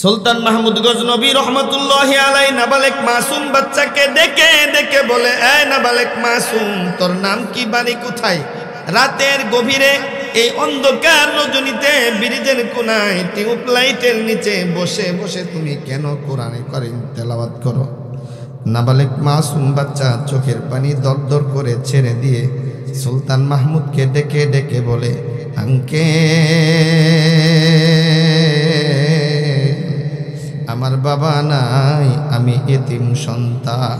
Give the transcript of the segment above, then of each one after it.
সুলতান মাহমুদ গজনবী রহমতুল্লাহি আলাইহি নাবালেক মাসুম বাচ্চাকে ডেকে ডেকে বলে, এই নাবালেক মাসুম, তোর নাম কি, বাড়ি কোথায়? রাতের গভীরে এই অন্ধকার রজনীতে ব্রিজের কোনায় টিউবলাইটের নিচে বসে বসে তুমি কেন কোরআনে কারীম তেলাওয়াত করো? নাবালেক মাসুম বাচ্চা চোখের পানি দরদর করে ছেড়ে দিয়ে সুলতান মাহমুদকে ডেকে ডেকে বলে, আমার বাবা নাই, আমি এতিম সন্তান।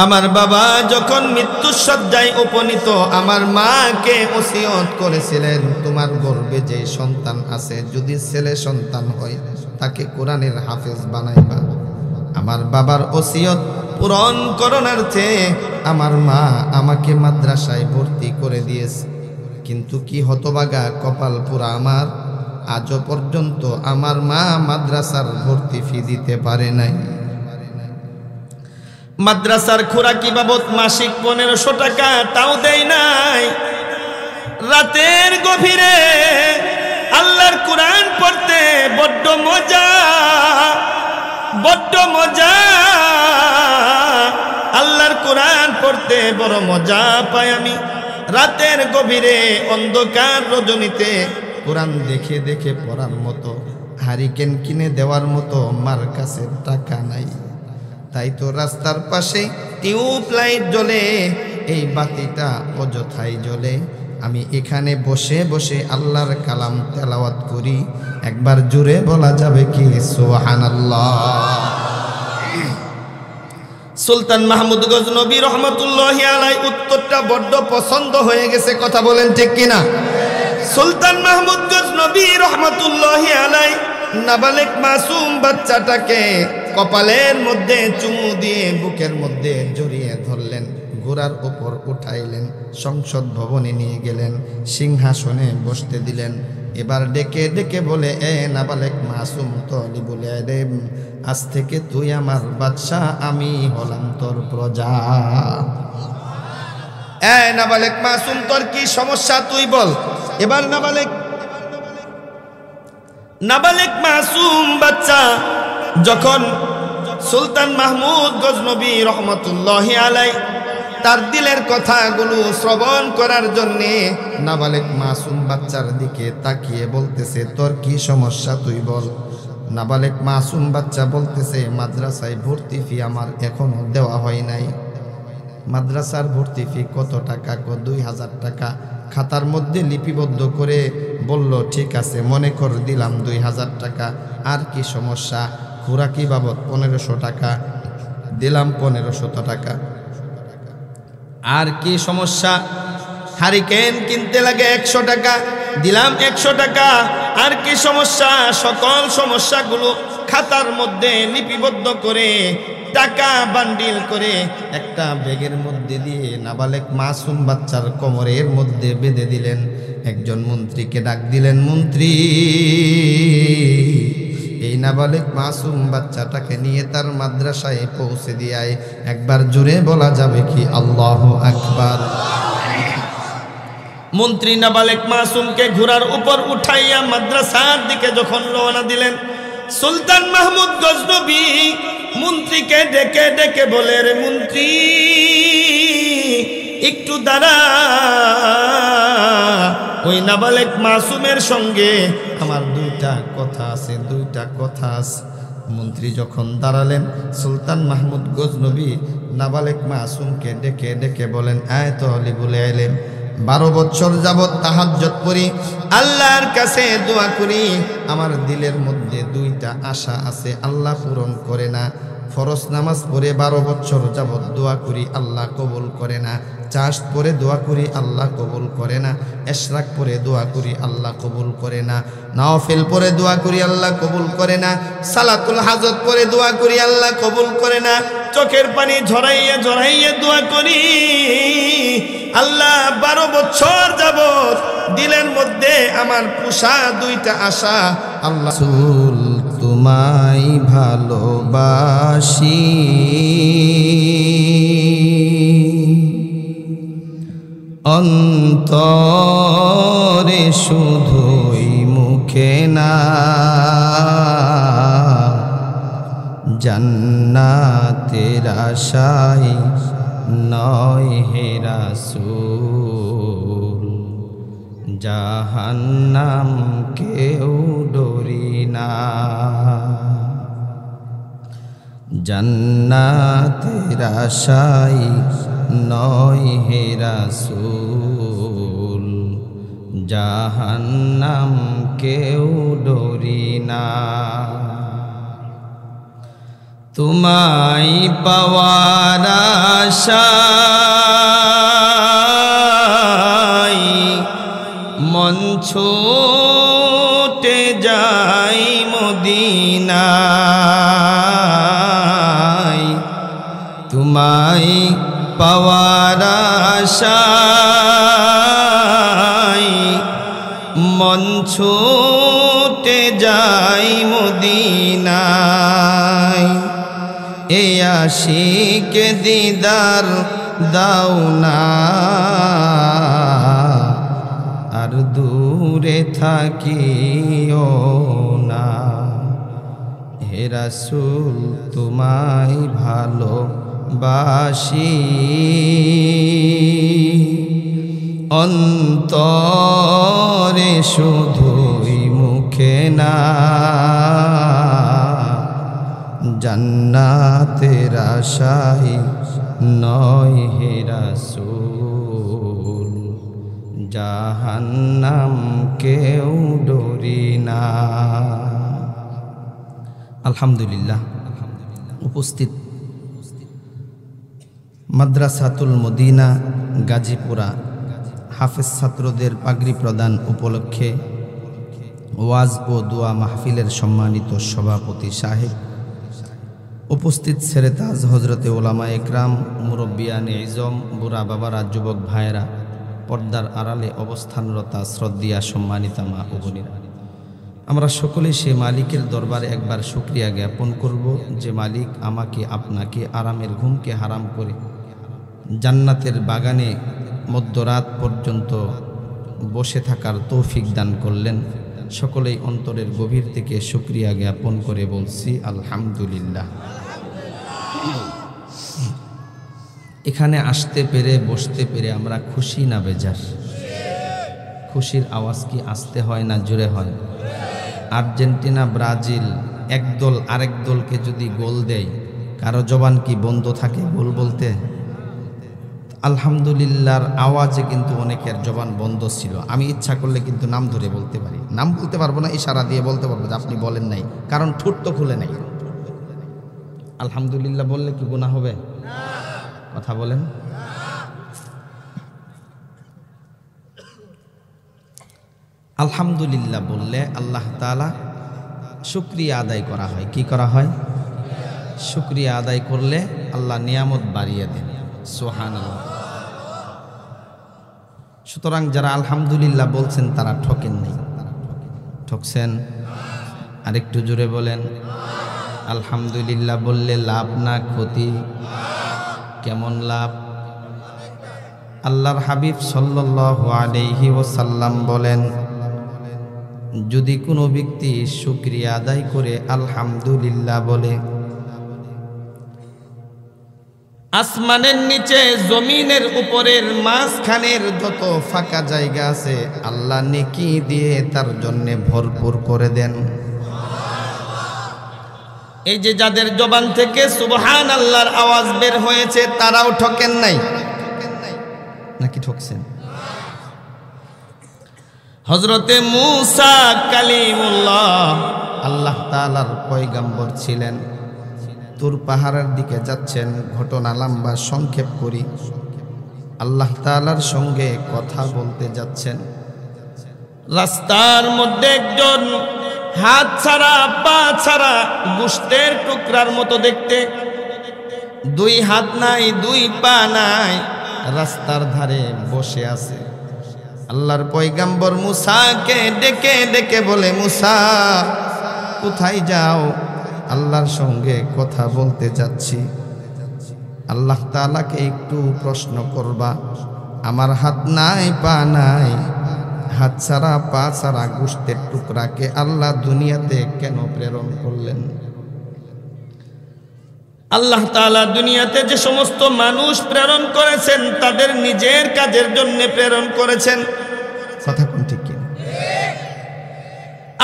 আমার বাবা যখন মৃত্যুর শয্যায় উপনীত আমার মাকে ওসিয়ত করেছিলেন, তোমার গর্ভে যে সন্তান আছে যদি ছেলে সন্তান হয় তাকে কোরআনের হাফেজ বানাইবা। আমার বাবার ওসিয়ত পূরণ করণার্থে আমার মা আমাকে মাদ্রাসায় ভর্তি করে দিয়েছে, কিন্তু কি হতভাগা কপাল পুরা আমার, আজও পর্যন্ত আমার মা মাদ্রাসার ভর্তি ফি দিতে পারে নাই। মাদ্রাসার খোরাকি বাবদ মাসিক 1500 টাকা তাও দেয় নাই। রাতের গভীরে আল্লাহর কোরআন পড়তে বড্ড মজা, বড্ড মজা। আল্লাহর কোরআন পড়তে বড় মজা পাই আমি। রাতের গভীরে অন্ধকার রজনীতে কোরআন দেখে দেখে পড়ার মতো, হারিকেন কিনে দেওয়ার মতো মার কাছে টাকা নাই। তাই তো রাস্তার পাশে টিউবলাইট জ্বলে, এই বাতিটা অযথাই জ্বলে। আমি এখানে বসে বসে আল্লাহর কালাম তেলাওয়াত করি। একবার জোরে বলা যাবে কি সুবহানাল্লাহ? সুলতান মাহমুদ গজনবী রহমতুল্লাহি আলাইহি উত্তরটা বড্ড পছন্দ হয়ে গেছে, কথা বলেন ঠিক কিনা? সুলতান মাহমুদ গজনবী রহমতুল্লাহি আলাইহি নাবালেক মাসুম বাচ্চাটাকে কপালের মধ্যে চুমু দিয়ে বুকের মধ্যে জড়িয়ে ধরলেন, ঘোড়ার উপর উঠাইলেন, সংসদ ভবনে নিয়ে গেলেন, সিংহাসনে বসতে দিলেন। এবার ডেকে ডেকে বলে, এ নাবালেক মাসুম তলিবুল ইলম, আজ থেকে তুই আমার বাদশাহ, আমি হলাম তোর প্রজা। এ নাবালেক মাসুম, তোর কি সমস্যা তুই বল। এবার নাবালেক মাসুম বাচ্চা যখন সুলতান মাহমুদ গজনবী রহমতুল্লাহি আলাইহি তার দিলের কথাগুলো শ্রবণ করার জন্যে নাবালেক মাসুম বাচ্চার দিকে তাকিয়ে বলতেছে, তোর কি সমস্যা তুই বল। নাবালেক মাসুম বাচ্চা বলতেছে, মাদ্রাসায় ভর্তি ফি আমার এখনো দেওয়া হয় নাই। মাদ্রাসার ভর্তি ফি কত টাকা? 2000 টাকা। খাতার মধ্যে লিপিবদ্ধ করে বলল, ঠিক আছে, মনে কর দিলাম 2000 টাকা। আর কি সমস্যা? খোরাকি বাবদ 1500 টাকা দিলাম, 1500 টাকা। আর কি সমস্যা? হারিকেন কিনতে লাগে 100 টাকা, দিলাম 100 টাকা। আর কি সমস্যা? সকল সমস্যাগুলো খাতার মধ্যে লিপিবদ্ধ করে টাকা বান্ডিল করে একটা ব্যাগের মধ্যে দিয়ে নাবালেক মাসুম বাচ্চার কোমরের মধ্যে বেঁধে দিলেন। একজন মন্ত্রীকে ডাক দিলেন, মন্ত্রী, এই নাবালেক মাসুম বাচ্চাটাকে নিয়ে তার মাদ্রাসায় পৌঁছে দিয়ায়। একবার জোরে বলা যাবে কি আল্লাহু আকবার? মন্ত্রী নাবালেক মাসুমকে ঘোড়ার উপর উঠাইয়া মাদ্রাসার দিকে যখন রওনা দিলেন, সুলতান মাহমুদ গজনবী মন্ত্রীকে ডেকে ডেকে বলে, রে মন্ত্রী, একটু দাঁড়া, ওই নাবালেক মাসুমের সঙ্গে আমার দুইটা কথা আছে। মন্ত্রী যখন দাঁড়ালেন, সুলতান মাহমুদ গজনবী নাবালেক মাসুমকে ডেকে ডেকে বলেন, আয় তলিবুল ইলম, 12 বছর যাবৎ তাহাজ্জুদ পড়ি, আল্লাহর কাছে দোয়া করি। আমার দিলের মধ্যে 2টা আশা আছে, আল্লাহ পূরণ করে না। ফরজ নামাজ পড়ে 12 বছর যাবৎ দোয়া করি, আল্লাহ কবুল করে না। চাষ পরে দোয়া করি, আল্লাহ কবুল করে না। ইশরাক পরে দোয়া করি, আল্লাহ কবুল করে না। নওফিল পরে দোয়া করি, আল্লাহ কবুল করে না। সালাতুল হাজত পরে দোয়া করি, আল্লাহ কবুল করে না। চোখের পানি ঝরাইয়া ঝরাইয়া দোয়া করি, আল্লাহ 12 বছর যাবৎ দিলের মধ্যে আমার পোষা 2টা আশা, আল্লাহ রাসূল তোমায় ভালোবাসি, অন্তরে শুধুই মুখে না। জান্নাতের আশায় নয় হে রাসূল, জাহান্নাম কেউ ডরি না। জান্নাতের আশায় নয় হে রাসূল, জাহান্নাম কেউ ডরি না। তোমায় পাওয়ার আশায় মন ছুটে যাই মদিনায়, তোমায় পাওয়ার আশায় মন ছুটে যাই মদিনায়। এ আশিকে দিদার দাও না, আর দূরে থাকিও না। হে রাসূল তোমায় ভালোবাসি, অন্তরে শুধুই মুখে না। জান্নাতের আশায় নয় হে রাসূল, জাহান্নাম কেউ ডরি না। আলহামদুলিল্লাহ, উপস্থিত মাদ্রাসাতুল মদিনা গাজীপুরা হাফেজ ছাত্রদের পাগড়ি প্রদান উপলক্ষে ওয়াজ ও দোয়া মাহফিলের সম্মানিত সভাপতি সাহেব, উপস্থিত সেরেতাজ হজরতে ওলামা একরাম, মুরব্বিয়ানে ইজম, বুড়া বাবারা, যুবক ভাইয়েরা, পর্দার আড়ালে অবস্থানরতা শ্রদ্ধিয়া সম্মানিতা মা ও বোনেরা, আমরা সকলে সে মালিকের দরবারে একবার শুকরিয়া জ্ঞাপন করব যে মালিক আমাকে আপনাকে আরামের ঘুমকে হারাম করে জান্নাতের বাগানে মধ্যরাত পর্যন্ত বসে থাকার তৌফিক দান করলেন। সকলেই অন্তরের গভীর থেকে শুকরিয়া জ্ঞাপন করে বলছি আলহামদুলিল্লাহ। এখানে আসতে পেরে বসতে পেরে আমরা খুশি না বেজার? খুশির আওয়াজ কি আসতে হয় না জোরে হয়? আর্জেন্টিনা ব্রাজিল এক দল আরেক দলকে যদি গোল দেয়, কারো জবান কি বন্ধ থাকে গোল বলতে? আলহামদুলিল্লাহর আওয়াজে কিন্তু অনেকের জবান বন্ধ ছিল। আমি ইচ্ছা করলে কিন্তু নাম ধরে বলতে পারি, নাম বলতে পারবো না, ইশারা দিয়ে বলতে পারবো যে আপনি বলেন নাই, কারণ ঠোঁট তো খুলে নাই। আলহামদুলিল্লাহ বললে কি গুনাহ হবে? কথা বলেন। আলহামদুলিল্লাহ বললে আল্লাহ তাআলা শুকরিয়া আদায় করা হয়। কি করা হয়? শুকরিয়া আদায় করলে আল্লাহ নিয়ামত বাড়িয়ে দেন। সুবহানাল্লাহ। সুতরাং যারা আলহামদুলিল্লাহ বলছেন তারা ঠকেন নাই। ঠকছেন? আরেকটু জোরে বলেন। আলহামদুলিল্লাহ বললে লাভ না ক্ষতি? কেমন লাভ? আল্লাহর হাবিব সাল্লাল্লাহু আলাইহি ওয়াসাল্লাম বলেন, যদি কোনো ব্যক্তি শুকরিয়া আদায় করে আলহামদুলিল্লাহ বলে, আসমানের নিচে জমিনের উপরের মাঝখানের যত ফাঁকা জায়গা আছে আল্লাহ নেকি দিয়ে তার জন্য ভরপুর করে দেন। এই যে যাদের জবান থেকে সুবহানাল্লাহর আওয়াজ বের হয়েছে তারাও ঠকেন নাই নাকি ঠকছেন? হযরতে মূসা কালিমুল্লাহ আল্লাহ তাআলার পয়গম্বর ছিলেন। তুর পাহাড়ের দিকে যাচ্ছেন, ঘটনা লম্বা, সংক্ষেপ করি। আল্লাহ তাআলার সঙ্গে কথা বলতে যাচ্ছেন। রাস্তার মধ্যে একজন হাত ছাড়া পা ছাড়া গোশতের টুকরার মতো দেখতে, দুই হাত নাই দুই পা নাই, রাস্তার ধারে বসে আছে। আল্লাহর পয়গম্বর মূসাকে ডেকে ডেকে বলে, মূসা কোথায় যাও? আল্লাহর সঙ্গে কথা বলতে যাচ্ছি। আল্লাহ তাআলাকে একটু প্রশ্ন করবা, আমার হাত নাই পা নাই, হাত ছাড়া পা ছাড়া গোশতের টুকরাকে আল্লাহ দুনিয়াতে কেন প্রেরণ করলেন? আল্লাহ তাআলা দুনিয়াতে যে সমস্ত মানুষ প্রেরণ করেছেন তাদের নিজের কাজের জন্য প্রেরণ করেছেন। কথা কোন ঠিক কিনা?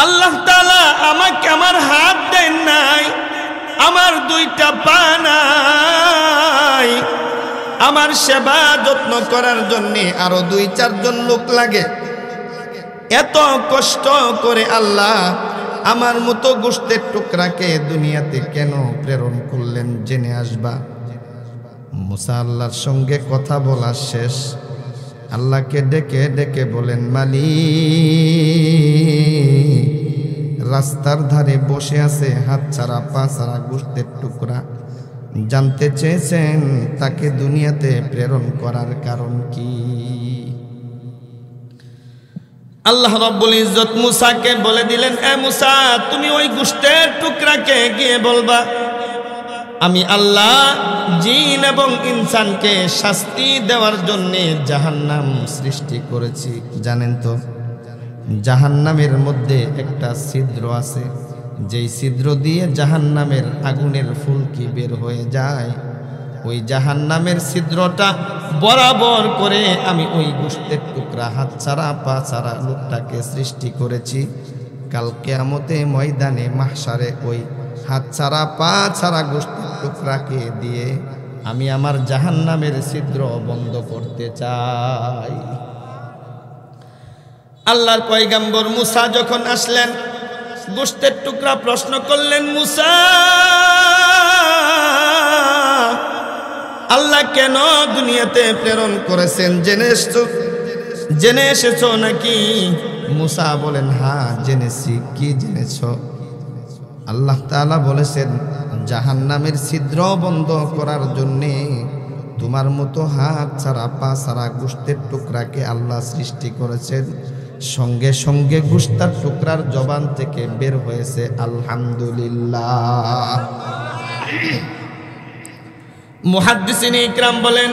আল্লাহ তাআলা আমাকে আমার হাত দেন নাই, আমার দুইটা পা নাই, আমার সেবা যত্ন করার জন্য আরো 2-4 জন লোক লাগে। এত কষ্ট করে আল্লাহ আমার মতো গোশতের টুকরাকে দুনিয়াতে কেন প্রেরণ করলেন জেনে আসবা। মুসা আল্লাহর সঙ্গে কথা বলা শেষ, আল্লাহকে ডেকে ডেকে বলেন, মালিক, রাস্তার ধারে বসে আছে হাত ছাড়া পা ছাড়া গোশতের টুকরা, জানতে চেয়েছেন তাকে দুনিয়াতে প্রেরণ করার কারণ কি? আল্লাহ রাব্বুল ইজ্জত মুসাকে বলে দিলেন, এ মুসা, তুমি ওই গোশতের টুকরাকে গিয়ে বলবা আমি আল্লাহ জিন এবং ইনসানকে শাস্তি দেওয়ার জন্য জাহান্নাম সৃষ্টি করেছি। জানেন তো জাহান্নামের মধ্যে একটা ছিদ্র আছে, যেই ছিদ্র দিয়ে জাহান্নামের আগুনের ফুলকি বের হয়ে যায়। ওই জাহান্নামের ছিদ্রটা বরাবর করে আমি ওই গোশতের টুকরা হাত ছাড়া পা ছাড়া লোকটাকে সৃষ্টি করেছি। কাল কিয়ামতে ময়দানে মাহশারে ওই হাত ছাড়া পা ছাড়া গোশতের টুকরাকে দিয়ে আমি আমার জাহান্নামের ছিদ্র বন্ধ করতে চাই। আল্লাহর পয়গম্বর মুসা যখন আসলেন, গোশতের টুকরা প্রশ্ন করলেন, মুসা, আল্লাহ কেন দুনিয়াতে প্রেরণ করেছেন জেনে এসেছো নাকি? মুসা বলেন, হ্যাঁ জেনেছি। কি জেনেছ? আল্লাহ তাআলা বলেছেন জাহান্নামের ছিদ্র বন্ধ করার জন্যে তোমার মতো হাত ছাড়া পা ছাড়া গোশতের টুকরাকে আল্লাহ সৃষ্টি করেছেন। সঙ্গে সঙ্গে গোশতের টুকরার জবান থেকে বের হয়েছে আলহামদুলিল্লাহ। মুহাদ্দিসিনে ইকরাম বলেন,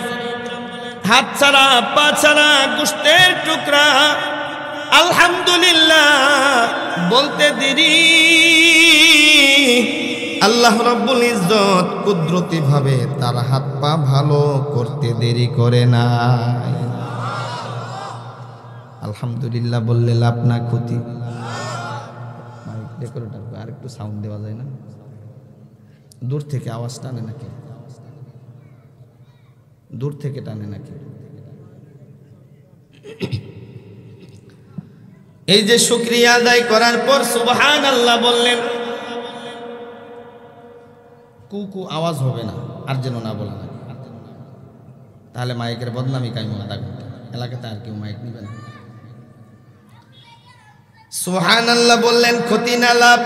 হাত ছাড়া পা ছাড়া গোশতের টুকরা আলহামদুলিল্লাহ বলতে দেরি আল্লাহ রাব্বুল ইজ্জত কুদরতি ভাবে তার হাত পা ভালো করতে দেরি করে নাই। আলহামদুলিল্লাহ বললে লাভ না ক্ষতি? মাইক ডেকোরেটর আর একটু সাউন্ড দেওয়া যায় না? দূর থেকে আওয়াজ টানে নাকি? দূর থেকে টানে নাকি? এই যে শুকরিয়া আদায় করার পর সুবহানাল্লাহ বললেন, কুকু আওয়াজ হবে না, আর যেন না বলা লাগে, তাহলে মাইকের বদনামি কাইমো আধা ঘন্টা এলাকাতে আর কেউ মাইক নিবে না। সুবহানাল্লাহ বললেন, ক্ষতি না লাভ।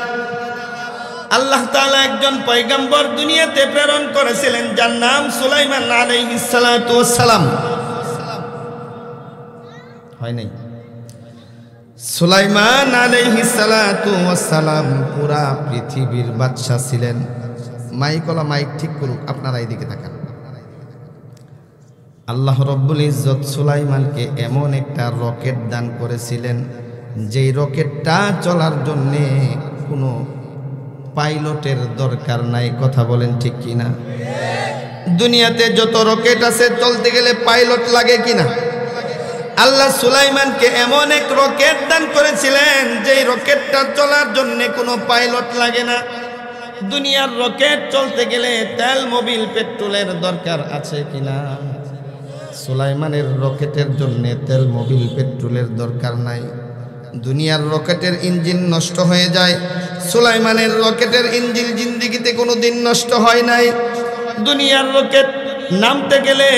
আল্লাহ তাআলা একজন পয়গম্বর দুনিয়াতে প্রেরণ করেছিলেন যার নাম সুলাইমান আলাইহিস সালাতু ওয়াস সালাম। হয় নাই? সুলাইমান আলাইহিস সালাতু ওয়াস সালাম পুরা পৃথিবীর বাদশা ছিলেন। মাইকলা মাইক ঠিক করুক, আপনারা এইদিকে তাকান। আল্লাহ রাব্বুল ইজ্জত সুলাইমানকে এমন একটা রকেট দান করেছিলেন যেই রকেটটা চলার জন্যে কোনো পাইলটের দরকার নাই। কথা বলেন ঠিক কিনা? দুনিয়াতে যত রকেট আছে চলতে গেলে পাইলট লাগে কিনা? আল্লাহ সুলাইমানকে এমন এক রকেট দান করেছিলেন যেই রকেটটা চলার জন্য কোনো পাইলট লাগে না। দুনিয়ার রকেট চলতে গেলে তেল মোবিল পেট্রোলের দরকার আছে কিনা? সুলাইমানের রকেটের জন্য তেল মোবিল পেট্রোলের দরকার নাই। দুনিয়ার রকেটের ইঞ্জিন নষ্ট হয়ে যায়, সুলাইমানের রকেটের ইঞ্জিন জিন্দেগিতে কোনোদিন নষ্ট হয় নাই। দুনিয়ার রকেট নামতে গেলে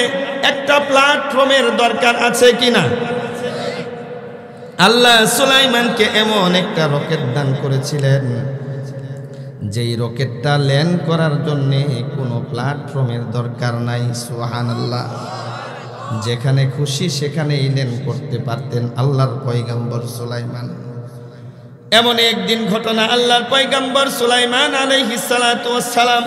একটা প্ল্যাটফর্মের দরকার আছে কিনা? আল্লাহ সুলাইমানকে এমন একটা রকেট দান করেছিলেন যেই রকেটটা ল্যান্ড করার জন্যে কোনো প্ল্যাটফর্মের দরকার নাই। সুবহানাল্লাহ। যেখানে খুশি সেখানেই ল্যান্ড করতে পারতেন আল্লাহর পয়গম্বর সুলাইমান। এমন একদিন ঘটনা, আল্লাহর পয়গম্বর সুলাইমান আলাইহিস সালাতু ওয়াস সালাম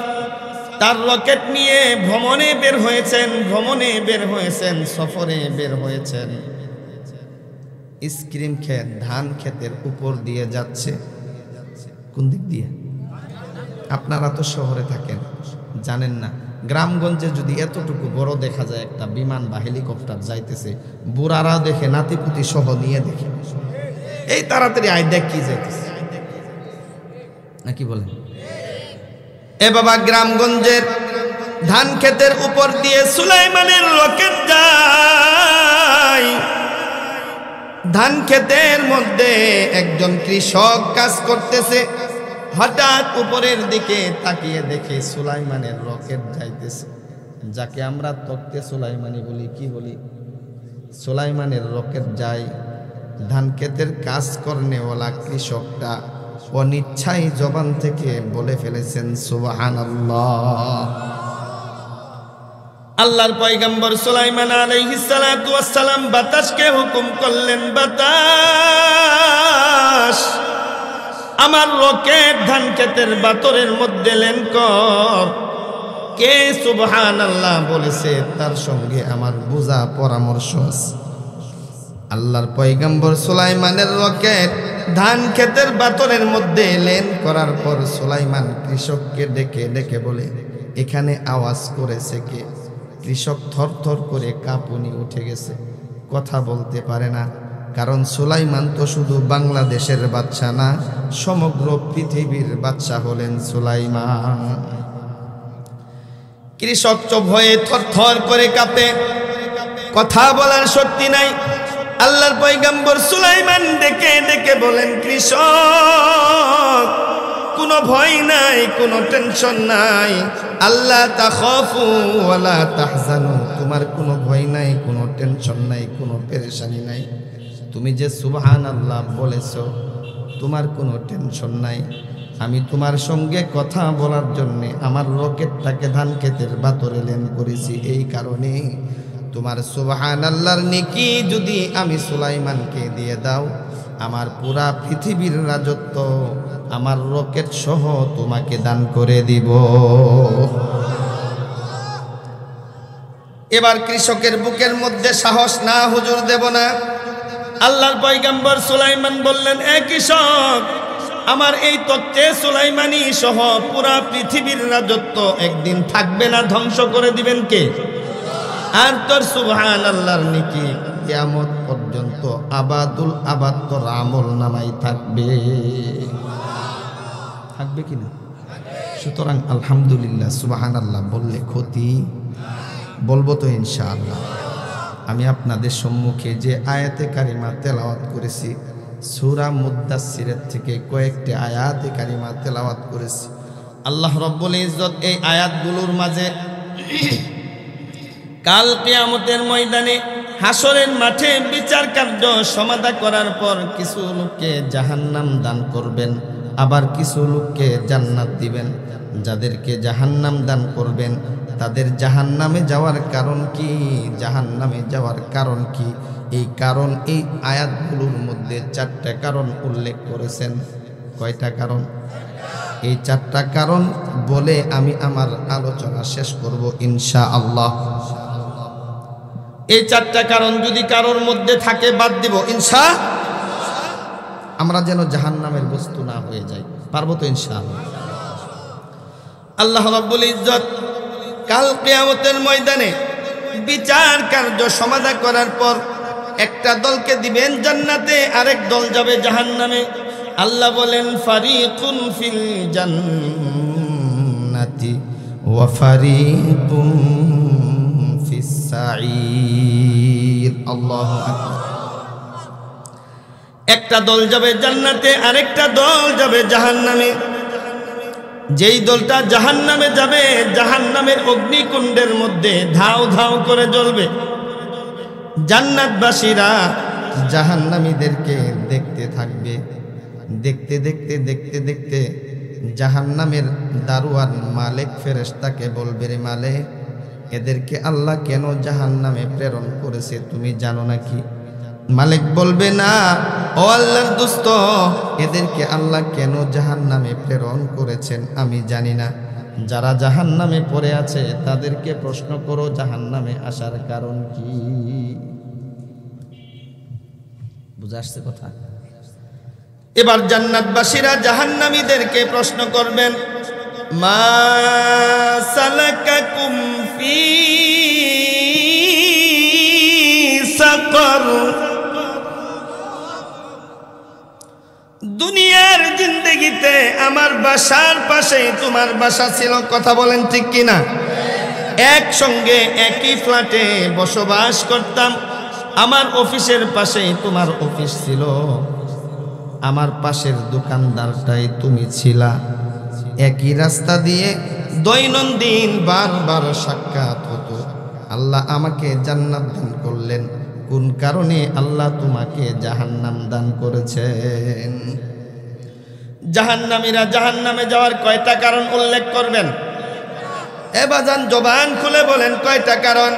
তার রকেট নিয়ে ভ্রমণে বের হয়েছেন, সফরে বের হয়েছেন। স্ক্রিম ক্ষেত, ধান ক্ষেতের উপর দিয়ে যাচ্ছে। কোন দিক দিয়ে? আপনারা তো শহরে থাকেন, জানেন না গ্রামগঞ্জে যদি এতটুকু বড় দেখা যায় একটা বিমান বা হেলিকপ্টার যাইতেছে, বুড়ারা দেখে, নাতিপুতি সহ নিয়ে দেখে, এই তাড়াতাড়ি আয় দেখ কি যাইতেছে, নাকি বলেন? এ বাবা, গ্রামগঞ্জের ধান ক্ষেতের উপর দিয়ে সুলাইমানের রকেট যায়। ধান ক্ষেতের মধ্যে একজন কৃষক কাজ করতেছে, হঠাৎ উপরের দিকে তাকিয়ে দেখে সুলাইমানের রকেট যাইতেছে, যাকে আমরা তক্তে সুলাইমানি বলি। কি বলি? সুলাইমানের রকেট যায়। ধান ক্ষেতের কাজ করনেওয়ালা কৃষকটা অনিচ্ছায় জবান থেকে বলে ফেলেছেন সুবহানাল্লাহ। আল্লাহর পয়গম্বর সুলাইমান আলাইহিস সালাতু ওয়াস সালাম বাতাসকে হুকুম করলেন, বাতাস আমার রকেট ধান ক্ষেতের বাতরের মধ্যে লেন কর। কে সুবহানাল্লাহ বলেছে তার সঙ্গে আমার বুঝা পরামর্শ আছে। আল্লাহর পয়গম্বর সুলাইমানের রকেট ধান ক্ষেতের বাতরের মধ্যে লেন করার পর সুলাইমান কৃষককে ডেকে ডেকে বলে, এখানে আওয়াজ করেছে কে? কৃষক থরথর করে কাঁপুনি উঠে গেছে, কথা বলতে পারে না। কারণ সুলাইমান তো শুধু বাংলাদেশের বাদশা না, সমগ্র পৃথিবীর বাদশা হলেন সুলাইমান। কৃষক তো ভয়ে থরথর করে কাঁপে, কথা বলার শক্তি নাই। আল্লাহর পয়গম্বর সুলাইমান ডেকে ডেকে বলেন, কৃষক কোনো ভয় নাই, কোনো টেনশন নাই, আল্লাহ তাখাফু ওয়ালা তাহজানু, তোমার কোনো ভয় নাই, কোনো টেনশন নাই, কোনো পেরেশানি নাই। তুমি যে সুবহানাল্লাহ বলেছো, তোমার কোনো টেনশন নাই। আমি তোমার সঙ্গে কথা বলার জন্য আমার রকেটটাকে ধান ক্ষেতের বাতরে লেন করেছি। এই কারণে তোমার সুবহানাল্লাহর নেকি যদি আমি সুলাইমানকে দিয়ে দাও, আমার পুরা পৃথিবীর রাজত্ব আমার রকেট সহ তোমাকে দান করে দিব। এবার কৃষকের বুকের মধ্যে সাহস না, হুজুর দেব না। আল্লাহর পয়গম্বর সুলাইমান বললেন, এ কৃষক, আমার এই তত্ত্বে সুলাইমানি সহ পুরা পৃথিবীর রাজত্ব একদিন থাকবে না, ধ্বংস করে দিবেন কে? আর তোর সুবহানাল্লাহর নেকি কিয়ামত পর্যন্ত আবাদুল আবাদ তোর আমল নামাই থাকবে। থাকবে কিনা? সুতরাং আলহামদুলিল্লাহ সুবহানাল্লাহ বললে ক্ষতি, বলবো তো ইনশাআল্লাহ। আমি আপনাদের সম্মুখে যে আয়াতে কারিমা তেলাওয়াত করেছি, সূরা মুদ্দাসসিরের থেকে কয়েকটি আয়াতে কারিমা তেলাওয়াত করেছি। আল্লাহ রব্বুল ইজ্জত এই আয়াতগুলোর মাঝে কাল কিয়ামতের ময়দানে হাসরের মাঠে বিচার কার্য সমাধা করার পর কিছু লোককে জাহান্নাম দান করবেন, আবার কিছু লোককে জান্নাত দিবেন। যাদেরকে জাহান্নাম দান করবেন তাদের জাহান্নামে যাওয়ার কারণ কি? জাহান্নামে যাওয়ার কারণ কি? এই কারণ এই আয়াতগুলোর মধ্যে 4টা কারণ উল্লেখ করেছেন। কয়টা কারণ? এই 4টা কারণ বলে আমি আমার আলোচনা শেষ করব ইনশাআল্লাহ। এই 4টা কারণ যদি কারোর মধ্যে থাকে বাদ দিব আমরা যেন জাহান্নামের বস্তু না হয়ে যাই। পারবো তো ইনশাআল্লাহ? আল্লাহ রাব্বুল ইজ্জত কাল কিয়ামতের ময়দানে বিচার কার্য সমাধা করার পর একটা দলকে দিবেন জান্নাতে, আরেক দল যাবে জাহান্নামে। আল্লাহ বলেন, ফারিকুন ফিল জান্নাতি ওয়া ফারিকুন ফিস সাঈর। আল্লাহু আকবার। একটা দল যাবে জান্নাতে, আরেকটা দল যাবে জাহান্নামে। যেই দলটা জাহান্নামে যাবে, জাহান্নামের অগ্নিকুণ্ডের মধ্যে ধাও ধাও করে জ্বলবে। জান্নাতবাসীরা জাহান্নামীদেরকে দেখতে থাকবে। দেখতে দেখতে দেখতে দেখতে জাহান্নামের দারোয়ান মালিক ফেরেশতাকে বলবে, রে মালিক, এদেরকে আল্লাহ কেন জাহান্নামে প্রেরণ করেছে তুমি জানো নাকি? মালিক বলবে, না ও আল্লাহর দোস্ত, এদেরকে আল্লাহ কেন জাহান্নামে প্রেরণ করেছেন আমি জানি না। যারা জাহান্নামে পড়ে আছে তাদেরকে প্রশ্ন করো জাহান্নামে আসার কারণ কি। বুঝা আসছে কথা? এবার জান্নাতবাসীরা জাহান্নামীদেরকে প্রশ্ন করবেন, মা সালাকাকুম ফি সাকর। দুনিয়ার জিন্দেগিতে আমার বাসার পাশেই তোমার বাসা ছিল, কথা বলেন ঠিক কিনা? একসঙ্গে একই ফ্ল্যাটে বসবাস করতাম, আমার অফিসের পাশেই তোমার অফিস ছিল, আমার পাশের দোকানদারটাই তুমি ছিলা, একই রাস্তা দিয়ে দৈনন্দিন বারবার সাক্ষাৎ হতো। আল্লাহ আমাকে জান্নাত দান করলেন, কোন কারণে আল্লাহ তোমাকে জাহান্নাম দান করেছেন? জাহান্নামীরা জাহান্নামে যাওয়ার কয়টা কারণ উল্লেখ করবেন? এ বাজান জবান খুলে বলেন কয়টা কারণ?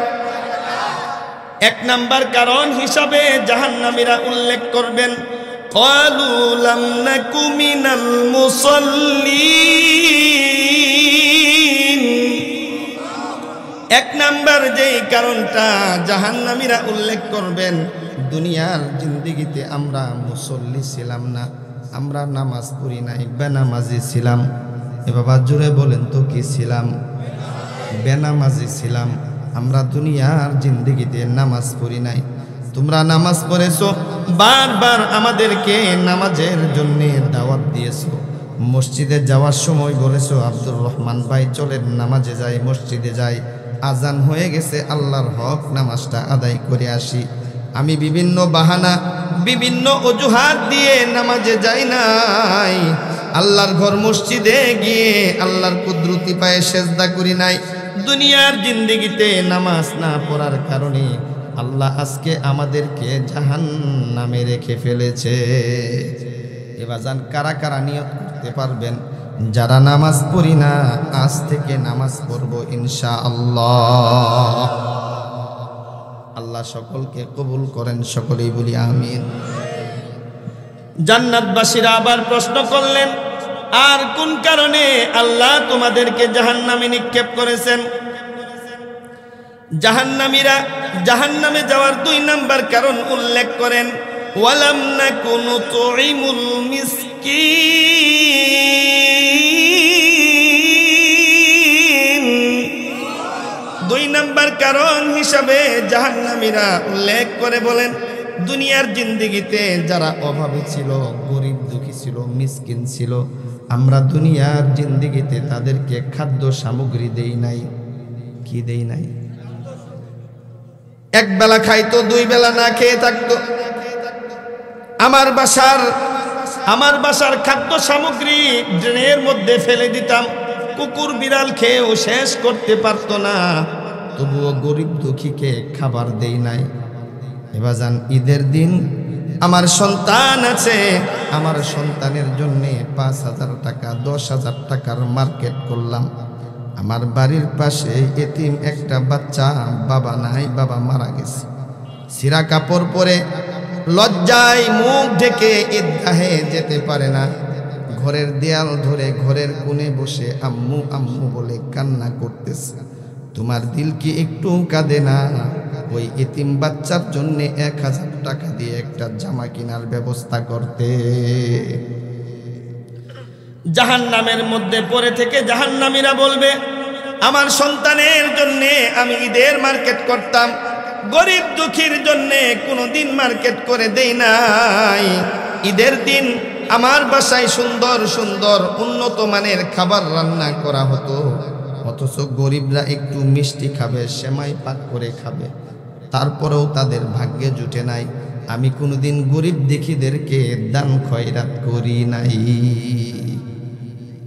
এক নাম্বার কারণ হিসাবে জাহান্নামীরা উল্লেখ করবেন ক্বালু লাম নাকু মিনাল মুসাল্লিন। এক নাম্বার যেই কারণটা জাহান্নামীরা উল্লেখ করবেন, দুনিয়ার জিন্দেগিতে আমরা মুসল্লি ছিলাম না, আমরা নামাজ পড়ি নাই, বেনামাজি ছিলাম। এ বাবা জোরে বলেন তো কি ছিলাম? বেনামাজি ছিলাম। আমরা দুনিয়ার জিন্দেগিতে নামাজ পড়ি নাই, তোমরা নামাজ পড়েছো, বারবার আমাদেরকে নামাজের জন্য দাওয়াত দিয়েছো। মসজিদে যাওয়ার সময় বলেছো আব্দুর রহমান ভাই চলেন নামাজে যাই, মসজিদে যাই, আজান হয়ে গেছে, আল্লাহর হক নামাজটা আদায় করে আসি। আমি বিভিন্ন বাহানা বিভিন্ন অজুহাত দিয়ে নামাজে যাই নাই, আল্লাহর ঘর মসজিদে গিয়ে আল্লাহর কুদরতি পায়ে সেজদা করি নাই। দুনিয়ার জিন্দেগিতে নামাজ না পড়ার কারণে আল্লাহ আজকে আমাদেরকে জাহান্নামে রেখে ফেলেছে। এবার যান কারা কারা নিয়ত করতে পারবেন যারা নামাজ পড়ি না আজ থেকে নামাজ পড়ব ইনশাআল্লাহ? আল্লাহ সকলকে কবুল করেন, সকলেই বলি আমিন। জান্নাতবাসীরা আবার প্রশ্ন করলেন, আর কোন কারণে আল্লাহ তোমাদেরকে জাহান্নামে নিক্ষেপ করেছেন? জাহান্নামীরা জাহান্নামে যাওয়ার 2 নাম্বার কারণ উল্লেখ করেন ওয়ালাম নাকুনু তুইমুল মিসকিন। 2 নাম্বার কারণ হিসাবে জাহান্নামীরা উল্লেখ করে বলেন, দুনিয়ার জিন্দেগিতে যারা অভাবী ছিল, গরিব দুঃখী ছিল, মিসকিন ছিল, আমরা দুনিয়ার জিন্দেগিতে তাদেরকে খাদ্য সামগ্রী দেই নাই। কি দেই নাই? এক বেলা খাইতো, 2 বেলা না খেয়ে থাকতো। আমার বাসার খাদ্য সামগ্রী ড্রেনের মধ্যে ফেলে দিতাম, কুকুর বিড়াল খেয়েও শেষ করতে পারতো না, তবুও গরিব দুঃখীকে খাবার দেই নাই। এবার যান ঈদের দিন আমার সন্তান আছে, আমার সন্তানের জন্য 5,000 টাকা 10,000 টাকার মার্কেট করলাম। আমার বাড়ির পাশে এতিম একটা বাচ্চা, বাবা নাই, বাবা মারা গেছে, ছিঁড়া কাপড় পরে লজ্জায় মুখ ঢেকে ঈদগাহে যেতে পারে না, ঘরের দেয়াল ধরে ঘরের কোণে বসে আম্মু আম্মু বলে কান্না করতেছে। তোমার দিল কি একটু কাঁদে না? ওই এতিম বাচ্চার জন্য 1,000 টাকা দিয়ে একটা জামা কেনার ব্যবস্থা করতে। জাহান্নামের মধ্যে পড়ে থেকে জাহান্নামীরা বলবে, আমার সন্তানের জন্য আমি ঈদের মার্কেট করতাম, গরিব দুঃখীর জন্য কোনোদিন মার্কেট করে দেই নাই। ঈদের দিন আমার বাসায় সুন্দর সুন্দর উন্নত মানের খাবার রান্না করা হতো, অথচ গরিবরা একটু মিষ্টি খাবে, সেমাই পাক করে খাবে, তারপরেও তাদের ভাগ্যে জুটে নাই। আমি কোনোদিন গরিব দুঃখীদেরকে দান খয়রাত করি নাই।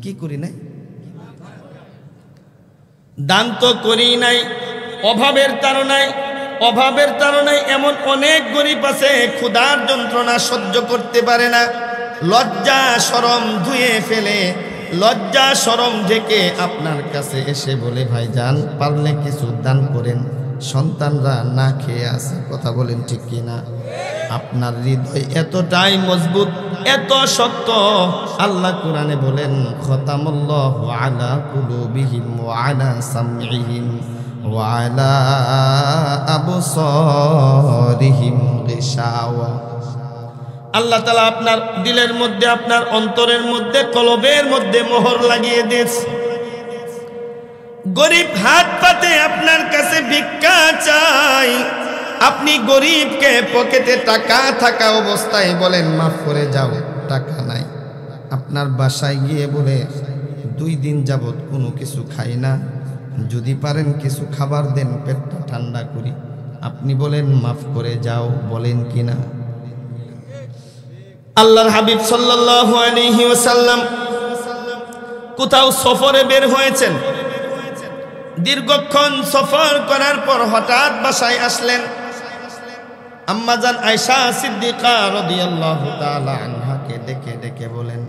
কি করি নাই? দান তো করি নাই। অভাবের তাড়নায় এমন অনেক গরিব আছে ক্ষুধার যন্ত্রণা সহ্য করতে পারে না, লজ্জা শরম ধুয়ে ফেলে, লজ্জা শরম ঢেকে আপনার কাছে এসে বলে, ভাইজান পারলে কিছু দান করেন, সন্তানরা না খেয়ে আছে। কথা বলেন ঠিক কিনা? আপনার হৃদয় এতটাই মজবুত, এত শক্ত, আল্লাহ কোরআনে বলেন খতামাল্লাহু আলা কুলুবিহিম ওয়া আলা সামঈহিম ওয়া আলা আবসারিহিম গিশাওয়া। আল্লাহ তাআলা আপনার দিলের মধ্যে, আপনার অন্তরের মধ্যে, কলবের মধ্যে মোহর লাগিয়ে দিয়েছে। গরিব হাত পাতে আপনার কাছে ভিক্ষা চাই, আপনি গরিবকে পকেটে টাকা থাকা অবস্থায় বলেন মাফ করে যাও, টাকা নাই। আপনার বাসায় গিয়ে বলে 2 দিন যাবত কোনো কিছু খাই না, যদি পারেন কিছু খাবার দেন, পেটটা ঠান্ডা করি। আপনি বলেন মাফ করে যাও, বলেন কি না? আল্লাহর হাবিব সাল্লাল্লাহু আলাইহি ওয়াসাল্লাম কোথাও সফরে বের হয়েছেন, দীর্ঘক্ষণ সফর করার পর হঠাৎ বাসায় আসলেন। আম্মাজান আয়েশা সিদ্দিকা রাদিয়াল্লাহু তাআলা আনহাকে ডেকে ডেকে বলেন,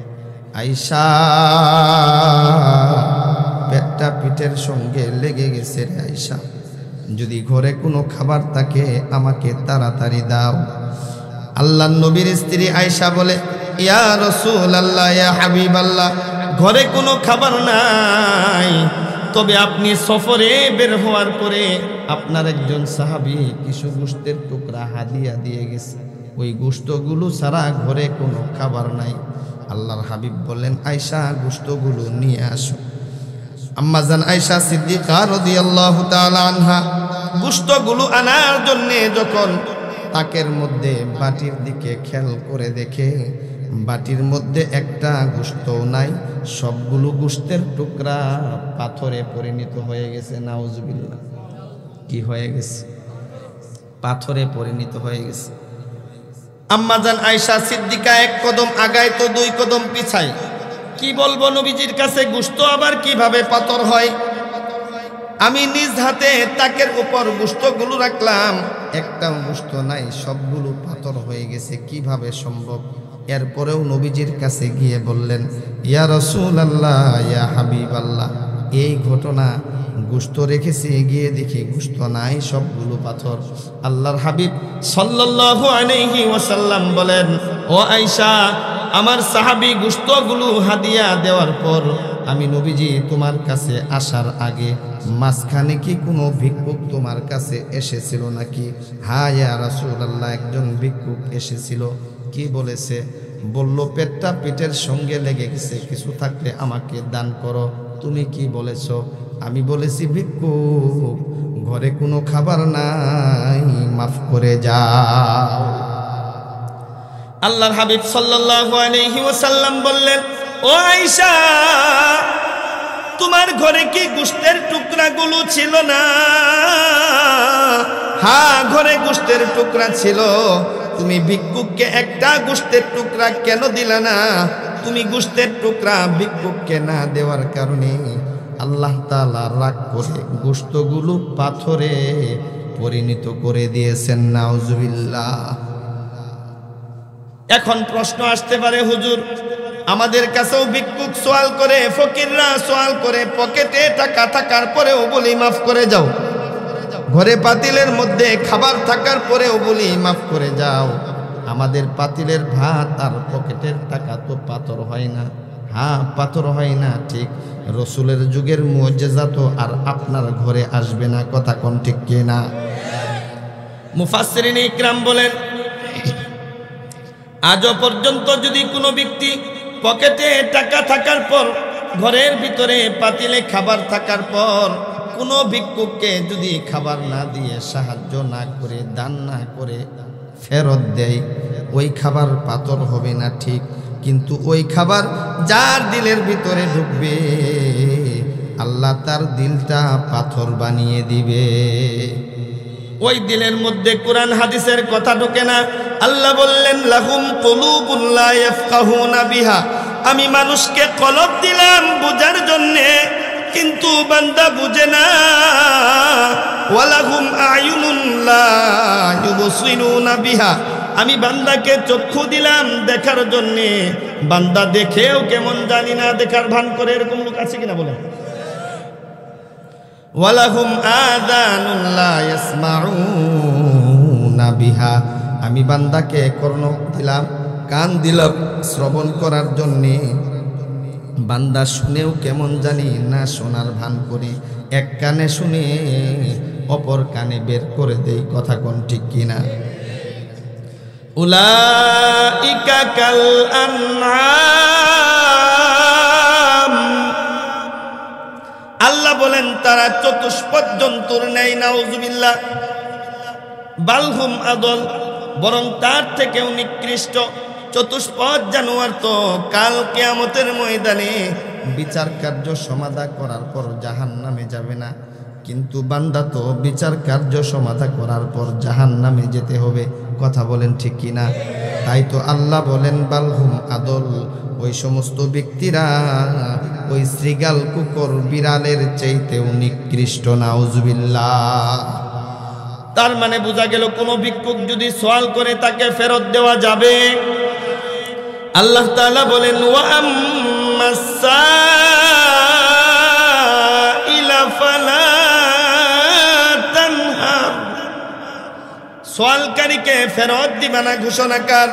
আয়েশা, পেটটা পিঠের সঙ্গে লেগে গেছে রে আয়েশা, যদি ঘরে কোনো খাবার থাকে আমাকে তাড়াতাড়ি দাও। আল্লাহর নবীর স্ত্রী আয়েশা বলে, ইয়া রাসূলুল্লাহ, ইয়া হাবিবাল্লাহ, ঘরে কোনো খাবার নাই, তবে আপনি সফরে বের হওয়ার পরে আপনার একজন সাহাবী কিছু গোশতের টুকরা হাদিয়া দিয়ে গেছে, ওই গোশতগুলো ছাড়া ঘরে কোনো খাবার নাই। আল্লাহর হাবিব বললেন, আয়েশা গোশতগুলো নিয়ে আসো। আম্মাজান আয়েশা সিদ্দিকা রাদিয়াল্লাহু তাআলা আনহা গোশতগুলো আনার জন্য যখন তাকের মধ্যে বাটির দিকে খেয়াল করে দেখে, বাটির মধ্যে একটা গোশতও নাই, সবগুলো গোশতের টুকরা পাথরে পরিণত হয়ে গেছে। নাউজুবিল্লাহ। কি হয়ে গেছে? পাথরে পরিণত হয়ে গেছে। আম্মাজান আয়েশা সিদ্দিকা 1 কদম আগায় তো 2 কদম পিছায়। কি বলবো নবীজির কাছে, গোশত আবার কিভাবে পাথর হয়? আমি নিজ হাতে তাকের উপর গোশতগুলো রাখলাম, একটাও গোশত নাই, সবগুলো পাথর হয়ে গেছে, কিভাবে সম্ভব? এরপরেও নবীজির কাছে গিয়ে বললেন, ইয়া রাসূলুল্লাহ, ইয়া হাবিবাল্লাহ, এই ঘটনা, গোশত রেখেছি, গিয়ে দেখি গোশত নাই, সবগুলো পাথর। আল্লাহর হাবিব সাল্লাল্লাহু আলাইহি ওয়াসাল্লাম বলেন, ও আয়েশা, আমার সাহাবী গোশতগুলো হাদিয়া দেওয়ার পর আমি নবীজি তোমার কাছে আসার আগে মাঝখানে কি কোনো ভিক্ষুক তোমার কাছে এসেছিল নাকি? হ্যাঁ ইয়া রাসূলুল্লাহ, একজন ভিক্ষুক এসেছিল। কি বলেছে? বলল পেটটা পিঠের সঙ্গে লেগে গেছে, কিছু থাকলে আমাকে দান করো। তুমি কি বলেছ? আমি বলেছি, ভিক্ষুক, ঘরে কোনো খাবার নাই, মাফ করে যাও। আল্লাহর হাবিব সাল্লাল্লাহু আলাইহি ওয়াসাল্লাম বললেন, ও আয়েশা, তোমার ঘরে কি গোশতের টুকরাগুলো ছিল না? হ্যাঁ, ঘরে গোশতের টুকরা ছিল। তুমি ভিক্ষুককে একটা গোশতের টুকরা কেন দিলা না? তুমি গোশতের টুকরা ভিক্ষুককে না দেওয়ার কারণে আল্লাহ তাআলা রাগ করে গোশতগুলো পাথরে পরিণত করে দিয়েছেন। নাউজুবিল্লাহ। এখন প্রশ্ন আসতে পারে, হুজুর, আমাদের কাছেও ভিক্ষুক সওয়াল করে, ফকিররা সওয়াল করে, পকেটে টাকা থাকার পরেও বলি মাফ করে যাও, ঘরে পাতিলের মধ্যে খাবার থাকার পরেও বলি মাফ করে যাও। আমাদের পাতিলের ভাত আর পকেটের টাকা তো পাথর হয় না। হ্যাঁ, পাথর হয় না, ঠিক। রসুলের যুগের মুআজ্জিজা তো আর আপনার ঘরে আসবে না, কথা কোন ঠিক কি না? মুফাসসিরিন ইকরাম বলেন, আজও পর্যন্ত যদি কোনো ব্যক্তি পকেটে টাকা থাকার পর, ঘরের ভিতরে পাতিলে খাবার থাকার পর কোনো ভিক্ষুককে যদি খাবার না দিয়ে, সাহায্য না করে, দান না করে ফেরত দেয়, ওই খাবার পাথর হবে না, ঠিক। কিন্তু ওই খাবার যার দিলের ভিতরে ঢুকবে, আল্লাহ তার দিলটা পাথর বানিয়ে দিবে। ওই দিলের মধ্যে কোরআন হাদিসের কথা ঢোকে না। আল্লাহ বললেন, লাহুম কুলুবুন লা ইয়াফকাহুনা বিহা, আমি মানুষকে কলব দিলাম বুঝার জন্যে, কিন্তু বান্দা বুঝে না। ওয়ালাহুম আয়ুনুন লা ইউবসিরুনা বিহা, আমি বান্দাকে চক্ষু দিলাম দেখার জন্যে, বান্দা দেখেও কেমন জানি না, দেখার ভান করে। এরকম লোক আছে কিনা বলেন? ওয়ালাহুম আযানুন লা ইয়াসমাউনা বিহা, আমি বান্দাকে কর্ণ দিলাম, কান দিলাম শ্রবণ করার জন্যে, বান্দা শুনেও কেমন জানি না শোনার ভান করে, এক কানে শুনে অপর কানে বের করে দেই, কথা কোন ঠিক কিনা? উলাইকা কাল আনআম, আল্লাহ বলেন তারা চতুষ্পদ জন্তুর নেই, নাউজুবিল্লাহ। বালহুম আদল, বরং তার থেকেও নিকৃষ্ট। চতুষ্পদ জানোয়ার তো কাল কিয়ামতের ময়দানে বিচার কার্য সমাধা করার পর জাহান্নামে যাবে না, কিন্তু বান্দা তো বিচার কার্য সমাধা করার পর জাহান্নামে যেতে হবে। কথা বলেন ঠিক কিনা? তাই তো আল্লাহ বলেন বালহুম আদল, ওই সমস্ত ব্যক্তিরা ওই শ্রীগাল, কুকুর, বিড়ালের চাইতেও নিকৃষ্ট, নাউজুবিল্লাহ। তার মানে বোঝা গেল কোনো ভিক্ষুক যদি সওয়াল করে তাকে ফেরত দেওয়া যাবে। আল্লাহ তাআলা বলেন ওয়া আম্মাস সাইলা ফালা তানহার, সওয়ালকারীকে ফেরত দিবা না ঘোষণাকার।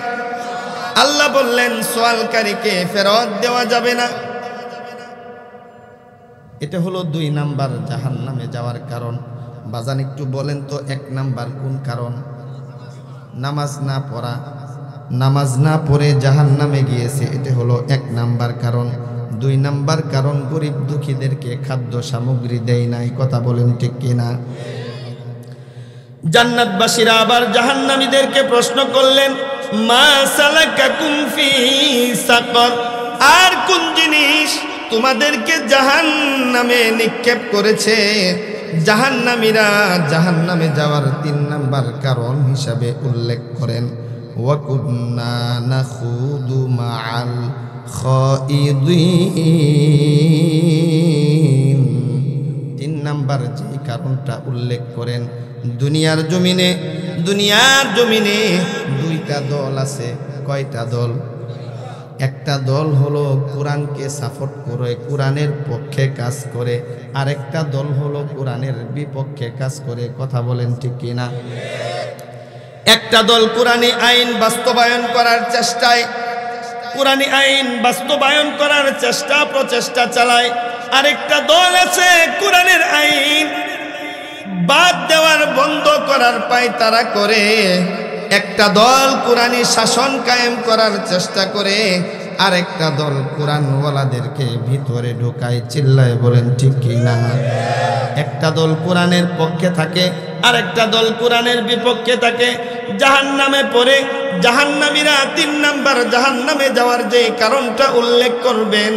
আল্লাহ বললেন সওয়ালকারীকে ফেরত দেওয়া যাবে না। এটা হলো 2 নাম্বার জাহান্নামে যাওয়ার কারণ। বাজান একটু বলেন তো 1 নাম্বার কোন কারণ? নামাজ না পড়া, নামাজ না পড়ে জাহান্নামে গিয়েছে, এটা হলো 1 নাম্বার কারণ। 2 নাম্বার কারণ গরিব দুঃখীদেরকে খাদ্য সামগ্রী দেয় নাই। কথা বলেন ঠিক কিনা? জান্নাতবাসীরা আবার জাহান্নামীদেরকে প্রশ্ন করলেন মা সালাকাকুম ফি সাকর, আর কোন জিনিস তোমাদেরকে জাহান্নামে নিক্ষেপ করেছে? জাহান্নামীরা জাহান্নামে যাওয়ার 3 নাম্বার কারণ হিসাবে উল্লেখ করেন ওয়া কুন্না নাখুদু মাআল খাইদিন। 3 নাম্বার যে কারণটা উল্লেখ করেন, দুনিয়ার জমিনে 2টা দল আছে। কয়টা দল? একটা দল হলো কোরআনকে সাপোর্ট করে, কোরআনের পক্ষে কাজ করে, আরেকটা দল হলো কোরআনের বিপক্ষে কাজ করে। কথা বলেন ঠিক কিনা? একটা দল কোরআনী আইন বাস্তবায়ন করার চেষ্টায়, কোরআনী আইন বাস্তবায়ন করার প্রচেষ্টা চালায়। আরেকটা দল আছে কোরআনের আইন বাদ দেওয়ার, বন্ধ করার পায়তারা করে। একটা দল কোরআনী শাসন কায়েম করার চেষ্টা করে, আরেকটা দল কোরআনওয়ালাদেরকে ভিতরে ঢোকায়। চিল্লায় বলেন ঠিক কিনা? একটা দল কোরআনের পক্ষে থাকে, আরেকটা দল কোরআনের বিপক্ষে থাকে। জাহান্নামে পড়ে জাহান্নামীরা 3 নাম্বার জাহান্নামে যাওয়ার যে কারণটা উল্লেখ করবেন,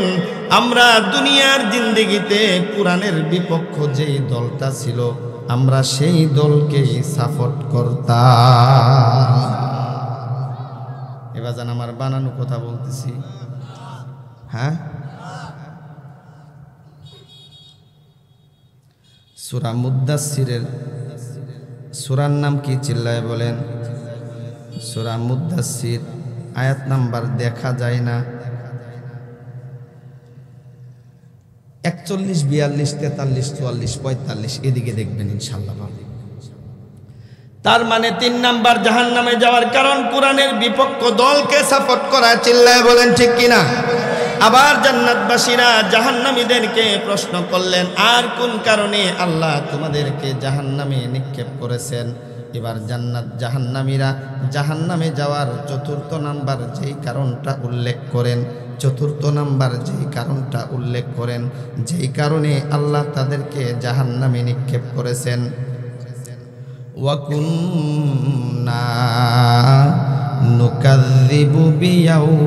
আমরা দুনিয়ার জিন্দেগিতে কোরআনের বিপক্ষ যেই দলটা ছিল, আমরা সেই দলকে সাপোর্ট করতাম। এবার জান আমার বানানো কথা বলতেছি, হ্যাঁ? সূরা মুদ্দাসসিরের সূরার নাম কি? চিল্লায় বলেন। সূরা মুদ্দাসসির, আয়াত নাম্বার দেখা যায় না, 41, 42, 43, 44, 45 এদিকে দেখবেন ইনশাআল্লাহ। তার মানে 3 নাম্বার জাহান্নামে যাওয়ার কারণ কোরআনের বিপক্ষ দলকে সাপোর্ট করা। চিল্লায় বলেন ঠিক কিনা? আবার জান্নাতবাসীরা জাহান্নামীদেরকে প্রশ্ন করলেন আর কোন কারণে আল্লাহ তোমাদেরকে জাহান্নামে নিক্ষেপ করেছেন? এবার জাহান্নামীরা জাহান্নামে যাওয়ার 4th নাম্বার যেই কারণটা উল্লেখ করেন, 4th নাম্বার যেই কারণটা উল্লেখ করেন, যেই কারণে আল্লাহ তাদেরকে জাহান্নামে নিক্ষেপ করেছেন, ওয়া কুন্না নুকাযযিবু বিয়াউমিদ্দিন,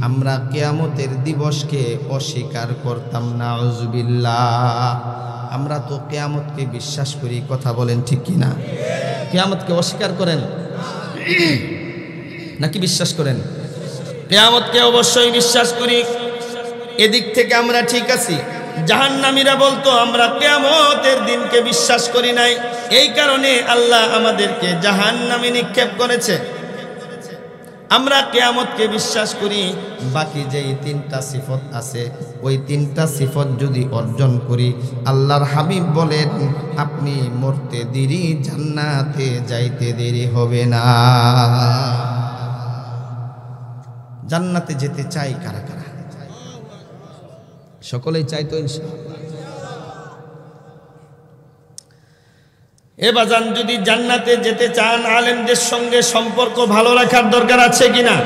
আমরা কিয়ামতের দিবসকে অস্বীকার করতাম। নাউযুবিল্লাহ। আমরা তো কিয়ামতকে বিশ্বাস করি। কথা বলেন ঠিক কিনা? কিয়ামতকে অস্বীকার করেন নাকি বিশ্বাস করেন? কিয়ামতকে অবশ্যই বিশ্বাস করি। এদিক থেকে আমরা ঠিক আছি। জাহান্নামীরা বলতো আমরা কিয়ামতের দিনকে বিশ্বাস করি নাই, এই কারণে আল্লাহ আমাদেরকে জাহান্নামে নিক্ষেপ করেছে। আমরা কিয়ামতকে বিশ্বাস করি, বাকি যেই 3টা সিফত আছে ওই 3টা সিফত যদি অর্জন করি, আল্লাহর হাবিব বলেন আপনি মরতে দেরি, জান্নাতে যাইতে দেরি হবে না। জান্নাতে যেতে চাই কারা কারা? সকলেই চাই তো ইনশাআল্লাহ। এ বাজান, যদি জান্নাতে যেতে চান আলেমদের সঙ্গে সম্পর্ক ভালো রাখার দরকার আছে কিনা?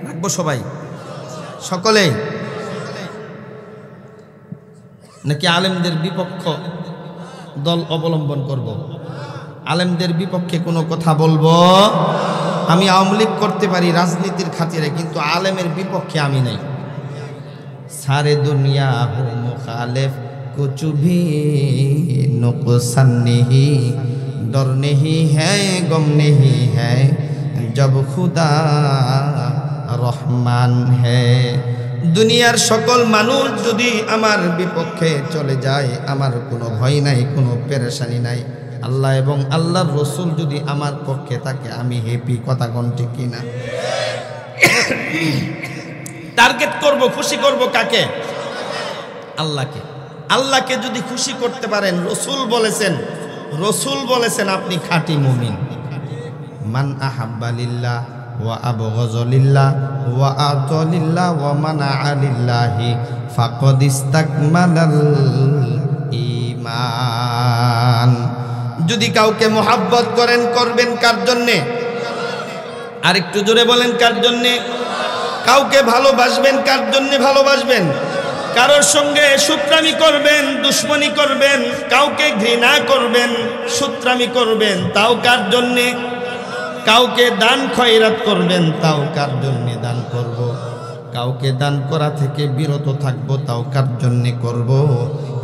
রাখবো সবাই। সকলেই, নাকি আলেমদের বিপক্ষ দল অবলম্বন করব? আলেমদের বিপক্ষে কোনো কথা বলবো? আমি আওয়ামী লীগ করতে পারি রাজনীতির খাতিরে, কিন্তু আলেমের বিপক্ষে আমি নেই। সারে দুনিয়া হো মুখালেফ कुछ भी नुकसान नहीं, डर नहीं है गम नहीं है, जब खुदा রহমান है। দুনিয়ার সকল মানুষ যদি আমার বিপক্ষে চলে যায়, আমার কোনো ভয় নাই, কোনো পেরেশানি নাই। আল্লাহ এবং আল্লাহর রসুল যদি আমার পক্ষে থাকে, আমি হ্যাপি। কথা কোন ঠিক কিনা? টার্গেট করব, খুশি করব কাকে? আল্লাহকে। আল্লাহকে যদি খুশি করতে পারেন, রসুল বলেছেন আপনি খাঁটি মুমিন। মান আহাব্বা লিল্লাহ ওয়া আবগাযা লিল্লাহ ওয়া আতা লিল্লাহ ওয়া মানাআ লিল্লাহি ফাকাদ ইসতাকমালাল ঈমান। যদি কাউকে মোহাব্বত করেন, করবেন কার জন্যে? আর একটু জোরে বলেন, কার জন্যে? কাউকে ভালোবাসবেন, কার জন্যে ভালোবাসবেন? কারোর সঙ্গে সূত্রামি করবেন, দুশ্মনী করবেন, কাউকে ঘৃণা করবেন, সূত্রামি করবেন, তাও কার জন্যে? কাউকে দান খয়রাত করবেন, তাও কার জন্যে দান করব? কাউকে দান করা থেকে বিরত থাকবো, তাও কার জন্যে করব?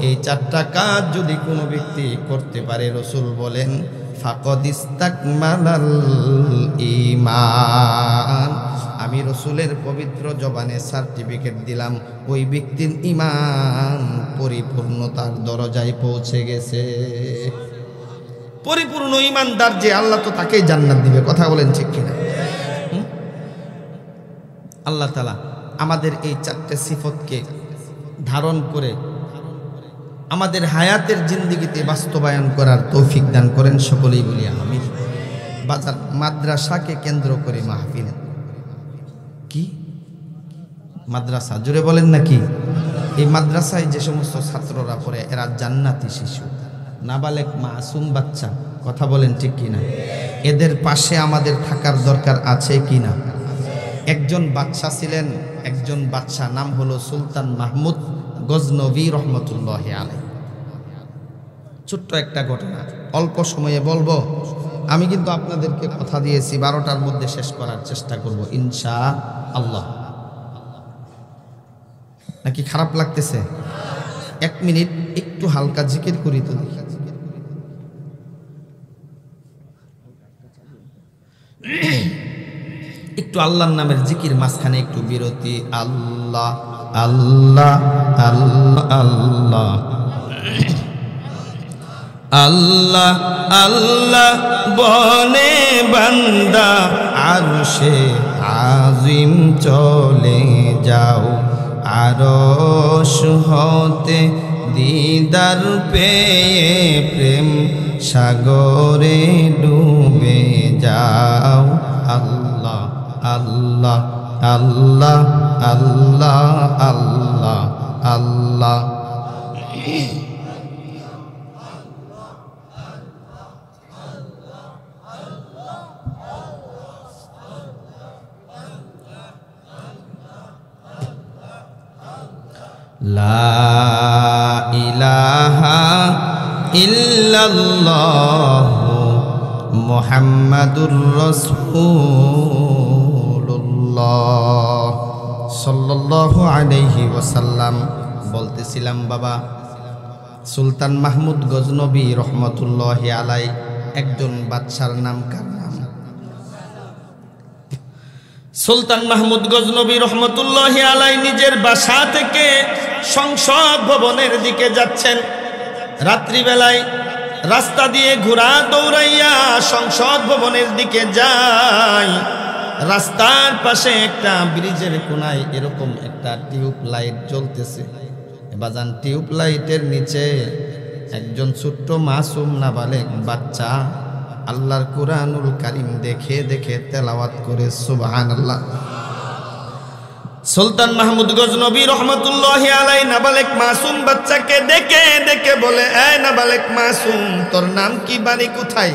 এই চারটা কাজ যদি কোনো ব্যক্তি করতে পারে, রসুল বলেন ফাকাদ ইসতাকমালাল ঈমান। আমি রসুলের পবিত্র জবানে সার্টিফিকেট দিলাম, ওই ব্যক্তির ঈমান পরিপূর্ণতার দরজায় পৌঁছে গেছে। পরিপূর্ণ ঈমানদার যে, আল্লাহ তো তাকেই জান্নাত দিবে। কথা বলেন ঠিক কিনা? আল্লাহ তাআলা আমাদের এই চারটে সিফতকে ধারণ করে আমাদের হায়াতের জিন্দেগিতে বাস্তবায়ন করার তৌফিক দান করেন। সকলেই বলি আমিন। বাজার মাদ্রাসাকে কেন্দ্র করে মাহফিল, কি মাদ্রাসা, জোরে বলেন নাকি? এই মাদ্রাসায় যে সমস্ত ছাত্ররা পড়ে, এরা জান্নাতি শিশু, নাবালেগ মাসুম বাচ্চা। কথা বলেন ঠিক কিনা? এদের পাশে আমাদের থাকার দরকার আছে কিনা? একজন বাদশা ছিলেন, একজন বাদশা নাম হলো সুলতান মাহমুদ গজনবী রহমতুল্লাহি আলাইহি। ছোট্ট একটা ঘটনা, অল্প সময়ে বলবো। আমি কিন্তু আপনাদেরকে কথা দিয়েছি 12টার মধ্যে শেষ করার চেষ্টা করব ইনশাআল্লাহ। নাকি খারাপ লাগতেছে? 1 মিনিট একটু হালকা জিকির করি তো দেখি। একটু আল্লাহর নামের জিকির, মাঝখানে একটু বিরতি। আল্লাহ আল্লাহ আল্লাহ আল্লাহ আল্লাহ আল্লাহ বলে বান্দা, আরশে আজিম চলে যাও, আরশ হতে দিদার পেয়ে প্রেম সাগরে ডুবে যাও। আল্লাহ আল্লাহ আল্লাহ আল্লাহ আল্লাহ আল্লাহ। লা ইলাহা ইল্লাল্লাহ মুহাম্মাদুর রাসূলুল্লাহ সাল্লাল্লাহু আলাইহি ওয়াসাল্লাম। বলতেছিলাম বাবা, সুলতান মাহমুদ গজনবী রহমতুল্লাহি আলাইহি একজন বাদশার নাম কার নাম? সুলতান মাহমুদ গজনবী রহমতুল্লাহি আলাইহি নিজের বাসা থেকে সংসদ ভবনের দিকে যাচ্ছেন। রাত্রিবেলায় রাস্তা দিয়ে ঘোড়া দৌড়াইয়া সংসদ ভবনের দিকে যায়। রাস্তার পাশে একটা ব্রিজের কোনায় এরকম একটা টিউব লাইট জ্বলতেছে। বাজান, টিউব লাইটের নিচে একজন ছোট্ট মাসুম নাবালেগ বাচ্চা আল্লাহর কুরআনুল কারীম দেখে দেখে তেলাওয়াত করে সুবহানাল্লাহ। সুলতান মাহমুদ গজনবী রহমতুল্লাহি আলাইহি নাবালেগ মাসুম বাচ্চাকে দেখে দেখে বলে, এই নাবালেগ মাসুম, তোর নাম কি, বাড়ি কোথায়?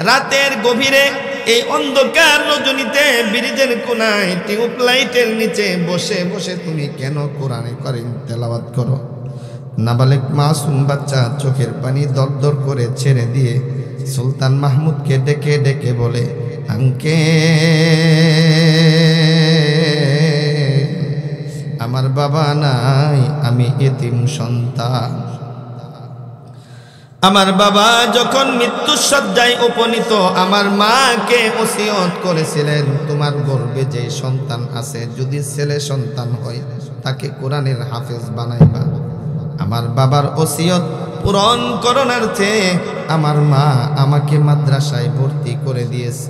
রাতের গভীরে এই অন্ধকার রজনীতে ব্রিজের কোনায় টিউবলাইটের নিচে বসে বসে তুমি কেন কোরআনে কারীম তেলাওয়াত করো? নাবালেক মাসুম বাচ্চা চোখের পানি দরদর করে ছেড়ে দিয়ে সুলতান মাহমুদকে ডেকে ডেকে বলে, আমার বাবা নাই, আমি এতিম সন্তান। আমার বাবা যখন মৃত্যুর শয্যায় উপনীত আমার মাকে ওসিয়ত করেছিলেন, তোমার গর্ভে যে সন্তান আছে যদি ছেলে সন্তান হয় তাকে কোরআনের হাফেজ বানাইবা। আমার বাবার ওসিয়ত পূরণ করণার্থে আমার মা আমাকে মাদ্রাসায় ভর্তি করে দিয়েছে।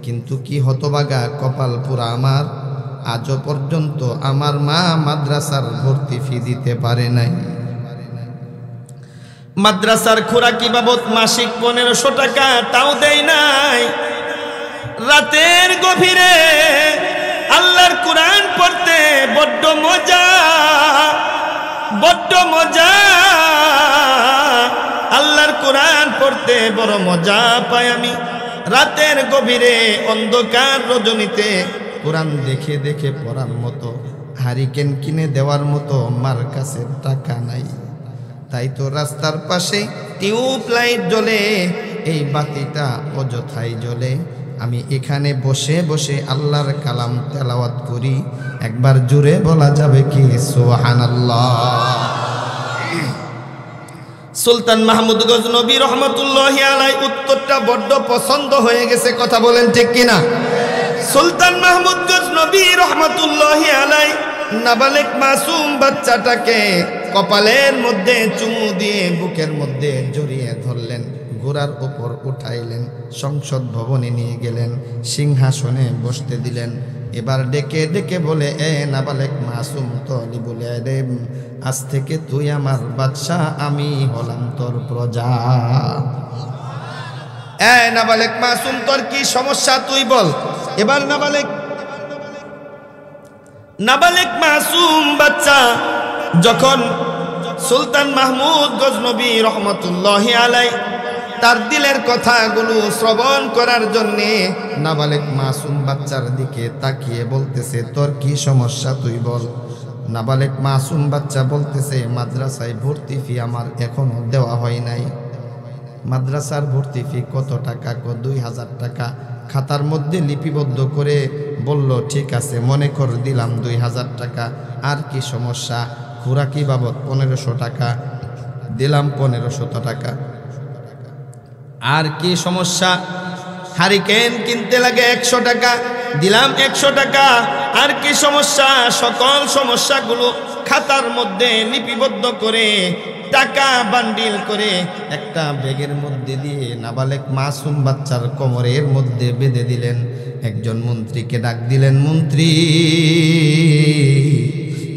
কিন্তু কি হতভাগা কপাল পুরা আমার, আজও পর্যন্ত আমার মা মাদ্রাসার ভর্তি ফি দিতে পারে নাই। মাদ্রাসার খোরাকি বাবদ মাসিক 1500 টাকা তাও দেয় নাই। রাতের গভীরে আল্লাহর কোরআন পড়তে বড্ড মজা, বড্ড মজা। আল্লাহর কোরআন পড়তে বড় মজা পাই আমি। রাতের গভীরে অন্ধকার রজনীতে কোরআন দেখে দেখে পড়ার মতো, হারিকেন কিনে দেওয়ার মতো মার কাছে টাকা নাই। তাই তো রাস্তার পাশে টিউবলাইট জ্বলে, এই বাতিটা অযথাই জ্বলে। আমি এখানে বসে বসে আল্লাহর কালাম তেলাওয়াত করি। একবার জুড়ে বলা যাবে কি সুবহানাল্লাহ? সুলতান মাহমুদ গজনবী রহমতুল্লাহি আলাইহি উত্তরটা বড্ড পছন্দ হয়ে গেছে, কথা বলেন ঠিক কিনা? সুলতান মাহমুদ গজনবী রহমতুল্লাহি আলাইহি নাবালেক মাসুম বাচ্চাটাকে কপালের মধ্যে চুমু দিয়ে বুকের মধ্যে জড়িয়ে ধরলেন, ঘোড়ার উপর উঠাইলেন, সংসদ ভবনে নিয়ে গেলেন, সিংহাসনে বসতে দিলেন। এবার ডেকে ডেকে বলে, এ নাবালেক মাসুম তলিবুল ইলম, আজ থেকে তুই আমার বাদশা, আমি হলাম তোর প্রজা। এ নাবালেক মাসুম, তোর কি সমস্যা তুই বল। এবার নাবালেক মাসুম বাচ্চা যখন সুলতান মাহমুদ গজনবী রহমতুল্লাহি আলাইহি তার দিলের কথাগুলো শ্রবণ করার জন্যে নাবালেক মাসুম বাচ্চার দিকে তাকিয়ে বলতেছে, তোর কি সমস্যা তুই বল। নাবালেক মাসুম বাচ্চা বলতেছে, মাদ্রাসায় ভর্তি ফি আমার এখনো দেওয়া হয় নাই। মাদ্রাসার ভর্তি ফি কত টাকা? 2000 টাকা। খাতার মধ্যে লিপিবদ্ধ করে বলল, ঠিক আছে, মনে কর দিলাম 2000 টাকা। আর কি সমস্যা? খোরাকি বাবদ 1500 টাকা দিলাম, 1500 টাকা। আর কি সমস্যা? হারিকেন কিনতে লাগে 100 টাকা, দিলাম 100 টাকা। আর কি সমস্যা? সকল সমস্যাগুলো খাতার মধ্যে লিপিবদ্ধ করে টাকা বান্ডিল করে একটা ব্যাগের মধ্যে দিয়ে নাবালেক মাসুম বাচ্চার কোমরের মধ্যে বেঁধে দিলেন। একজন মন্ত্রীকে ডাক দিলেন, মন্ত্রী,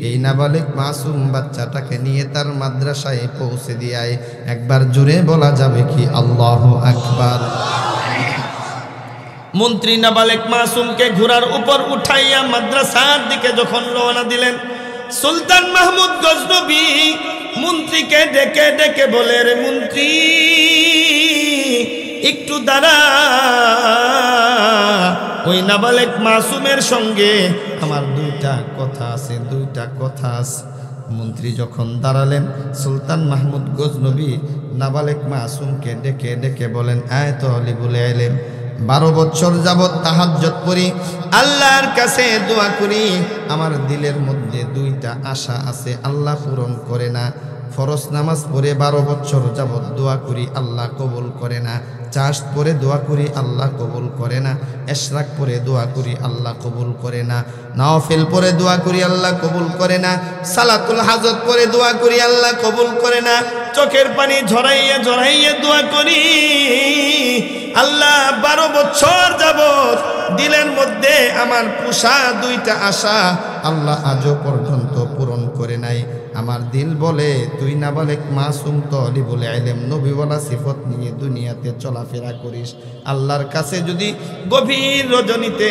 এই নাবালেক মাসুম বাচ্চাটাকে নিয়ে তার মাদ্রাসায় পৌঁছে দিয়ায়। একবার জুড়ে বলা যাবে কি আল্লাহু আকবার? মন্ত্রী নাবালেক মাসুমকে ঘোড়ার উপর উঠাইয়া মাদ্রাসার দিকে যখন রওনা দিলেন, সুলতান মাহমুদ গজনবী মন্ত্রীকে ডেকে ডেকে বলে, রে মন্ত্রী, একটু দাঁড়া, ওই নাবালেক মাসুমের সঙ্গে আমার দুইটা কথা আছে। মন্ত্রী যখন দাঁড়ালেন, সুলতান মাহমুদ গজনবী নাবালেক মাসুমকে ডেকে ডেকে বলেন, আয় তলিবুল ইলম, 12 বছর যাবৎ তাহাজ্জুদ পড়ি, আল্লাহর কাছে দোয়া করি। আমার দিলের মধ্যে 2টা আশা আছে, আল্লাহ পূরণ করে না। ফরজ নামাজ পড়ে 12 বছর যাবৎ দোয়া করি, আল্লাহ কবুল করে না। চাষ পড়ে দোয়া করি, আল্লাহ কবুল করে না। ইশরাক পড়ে দোয়া করি, আল্লাহ কবুল করে না। নওয়াফিল পড়ে দোয়া করি, আল্লাহ কবুল করে না। সালাতুল হাজত পড়ে দোয়া করি, আল্লাহ কবুল করে না। চোখের পানি ঝরাইয়া ঝরাইয়া দোয়া করি, আল্লাহ 12 বছর যাবৎ দিলের মধ্যে আমার পোষা 2টা আশা আল্লাহ আজও পর্যন্ত পূরণ করে নাই। আমার দিল বলে, তুই নাবালেক মাসুম তলিবুল ইলম, নবীওয়ালা সিফত নিয়ে দুনিয়াতে চলাফেরা করিস। আল্লাহর কাছে যদি গভীর রজনীতে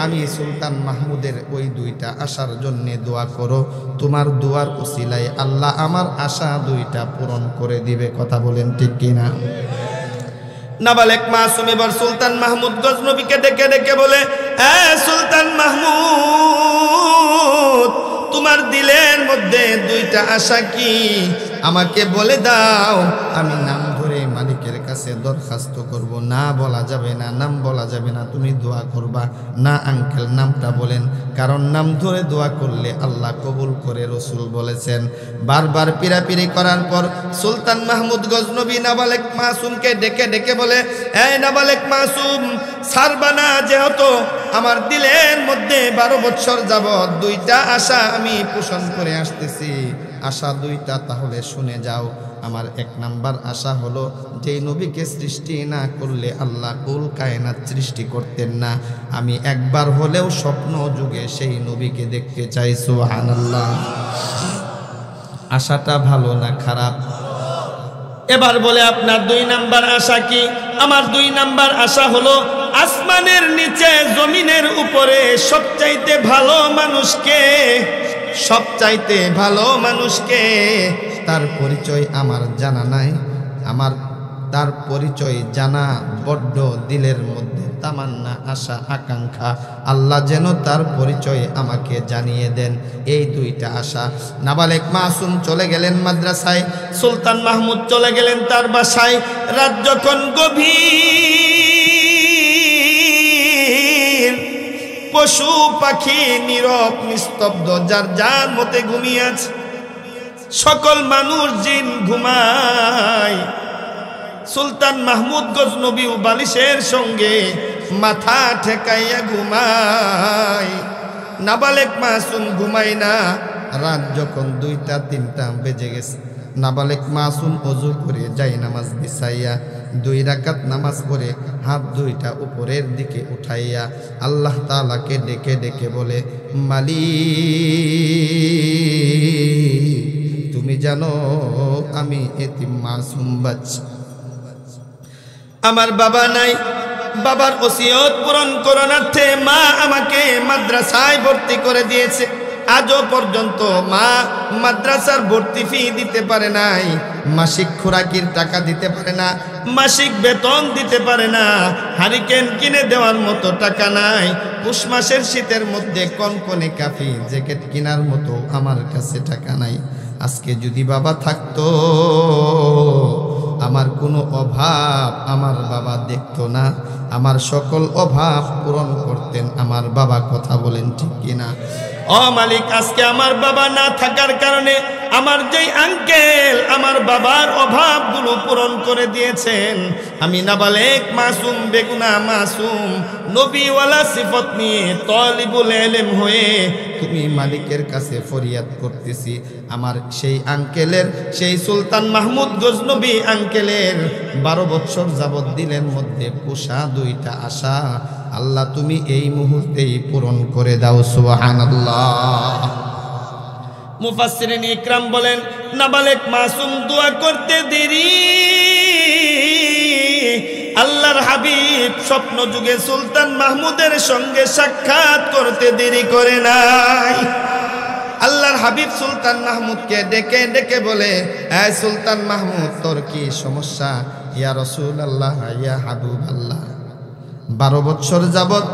আমি সুলতান মাহমুদের ওই 2টা আশার জন্য দোয়া করো, তোমার দোয়ার উসিলায় আল্লাহ আমার আশা 2টা পূরণ করে দিবে। কথা বলেন ঠিক কিনা? নাবালেক মাসুম এবার সুলতান মাহমুদ গজনবীকে ডেকে ডেকে বলে, এ সুলতান মাহমুদ, তোমার দিলের মধ্যে দুইটা আশা কি আমাকে বলে দাও। আমি নাম ধরে মালিকের কাছে দরখাস্ত করব। না বলা যাবে না, নাম বলা যাবে না, তুমি দোয়া করবা না। আঙ্কেল নামটা বলেন, কারণ নাম ধরে দোয়া করলে আল্লাহ কবুল করে, রসুল বলেছেন। বারবার পিরাপিরি করার পর সুলতান মাহমুদ গজনবী নাবালেক মাসুমকে ডেকে ডেকে বলে, এই নাবালেক মাসুম, সারবানা, যেহেতু আমার দিলের মধ্যে 12 বছর যাবৎ দুইটা আশা আমি পোষণ করে আসতেছি, আশা দুইটা তাহলে শুনে যাও। আমার 1 নাম্বার আশা হলো, যেই নবীকে সৃষ্টি না করলে আল্লাহ কুল কায়নাত সৃষ্টি করতেন না, আমি একবার হলেও স্বপ্ন যুগে সেই নবীকে দেখতে চাই। সুবহানাল্লাহ। আশাটা ভালো না খারাপ? এবার বলে, আপনার 2 নাম্বার আশা কি? আমার 2 নাম্বার আশা হলো, আসমানের নিচে জমিনের উপরে সবচাইতে ভালো মানুষকে, সবচাইতে ভালো মানুষকে, তার পরিচয় আমার জানা নাই, আমার তার পরিচয় জানা বড্ড দিলের মধ্যে তামান্না, আশা, আকাঙ্ক্ষা। আল্লাহ যেন তার পরিচয় আমাকে জানিয়ে দেন। এই 2টা আশা। নাবালেক মাসুম চলে গেলেন মাদ্রাসায়, সুলতান মাহমুদ চলে গেলেন তার বাসায়। রাত যখন গভীর, পশু পাখি নীরব নিস্তব্ধ, যার যার মতে ঘুমিয়ে আছে, সকল মানুষ জিন ঘুমায়। সুলতান মাহমুদ গজনবী বালিশের সঙ্গে মাথা ঠেকাইয়া ঘুমায়। নাবালেক মাসুম ঘুমায় না। রাত যখন 2টা 3টা বেজে গেছে, নাবালেক মাসুম ওযু করে যাই নামাজ বিছাইয়া 2 রাকাত নামাজ পড়ে হাত 2টা উপরের দিকে উঠাইয়া আল্লাহ তাআলাকে ডেকে ডেকে বলে, মালিক, তুমি জানো আমি এতিম মাসুম বাচ্চা, আমার বাবা নাই, বাবার ওসিয়ত পূরণ করণার্থে মা আমাকে মাদ্রাসায় ভর্তি করে দিয়েছে। আজও পর্যন্ত মা মাদ্রাসার ভর্তি ফি দিতে পারে নাই, মাসিক খোরাকির টাকা দিতে পারে না, মাসিক বেতন দিতে পারে না, হারিকেন কিনে দেওয়ার মতো টাকা নাই, পুষ মাসের শীতের মধ্যে কনকনে কাফি জ্যাকেট কেনার মতো আমার কাছে টাকা নাই। আজকে যদি বাবা থাকতো, আমার কোনো অভাব আমার বাবা দেখতো না, আমার সকল অভাব পূরণ করতেন আমার বাবা। কথা বলেন ঠিক কিনা? ও মালিক, আজকে আমার বাবা না থাকার কারণে আমার যেই আঙ্কেল আমার বাবার অভাবগুলো পূরণ করে দিয়েছেন, আমি নাবালেক মাসুম, বেগুনা মাসুম, নবীওয়ালা সিফত নিয়ে তালিবুল ইলম হয়ে তুমি মালিকের কাছে ফরিয়াদ করতেছি। আমার সেই আঙ্কেলের, সেই সুলতান মাহমুদ গজনবী আঙ্কেলের 12 বছর যাবৎ দিলের মধ্যে পোষা 2টা আশা আল্লাহ তুমি এই মুহূর্তেই পূরণ করে দাও। সুবহানাল্লাহ। মুফাসসিরিন ইকরাম বলেন, নাবালেক মাসুম দোয়া করতে দেরি, আল্লাহর হাবিব স্বপ্ন যুগে সুলতান মাহমুদের সঙ্গে সাক্ষাৎ করতে দেরি করে নাই। আল্লাহর হাবিব সুলতান মাহমুদকে ডেকে ডেকে বলে, এই সুলতান মাহমুদ, তোর কি সমস্যা? ইয়া রাসূলুল্লাহ, ইয়া হাবিবাল্লাহ, 12 বছর যাবৎ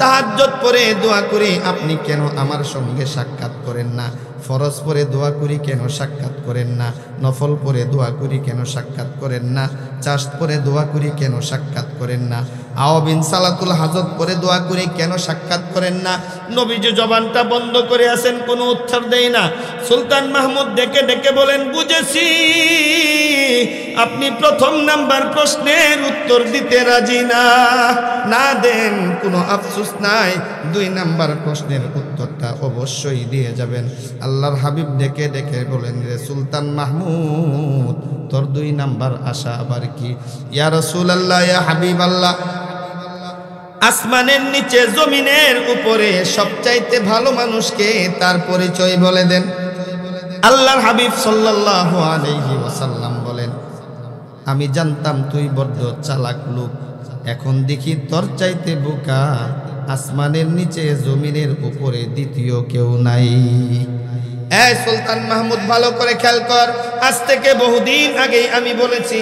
তাহাজ্জুদ পড়ে দোয়া করি, আপনি কেন আমার সঙ্গে সাক্ষাৎ করেন না? ফরজ পড়ে দোয়া করি, কেন সাক্ষাৎ করেন না? নফল পড়ে দোয়া করি, কেন সাক্ষাৎ করেন না? চাষ পড়ে দোয়া করি, কেন সাক্ষাৎ করেন না? আওয়াবিন সালাতুল হাজত পড়ে দোয়া করি, কেন সাক্ষাৎ করেন না? নবীজি জবানটা বন্ধ করে আছেন, কোনো উত্তর দেয় না। সুলতান মাহমুদ ডেকে ডেকে বলেন, বুঝেছি আপনি 1 নাম্বার প্রশ্নের উত্তর দিতে রাজি না, না দেন কোনো আফসোস নাই, 2 নাম্বার প্রশ্নের উত্তরটা অবশ্যই দিয়ে যাবেন। আল্লাহর হাবিব ডেকে ডেকে বলেন, রে সুলতান মাহমুদ, তোর 2 নাম্বার আশা আবার কি? ইয়া রাসূলুল্লাহ, ইয়া হাবিবাল্লাহ, আসমানের নিচে জমিনের উপরে সবচাইতে ভালো মানুষকে, তার পরিচয় বলে দেন। আল্লাহর হাবিব সাল্লাল্লাহু আলাইহি ওয়াসাল্লাম বলেন, আমি জানতাম তুই বড্ড চালাক লোক, এখন দেখি তোর চাইতে বোকা আসমানের নিচে জমিনের উপরে দ্বিতীয় কেউ নাই। এই সুলতান মাহমুদ ভালো করে খেয়াল কর, আজ থেকে বহুদিন আগেই আমি বলেছি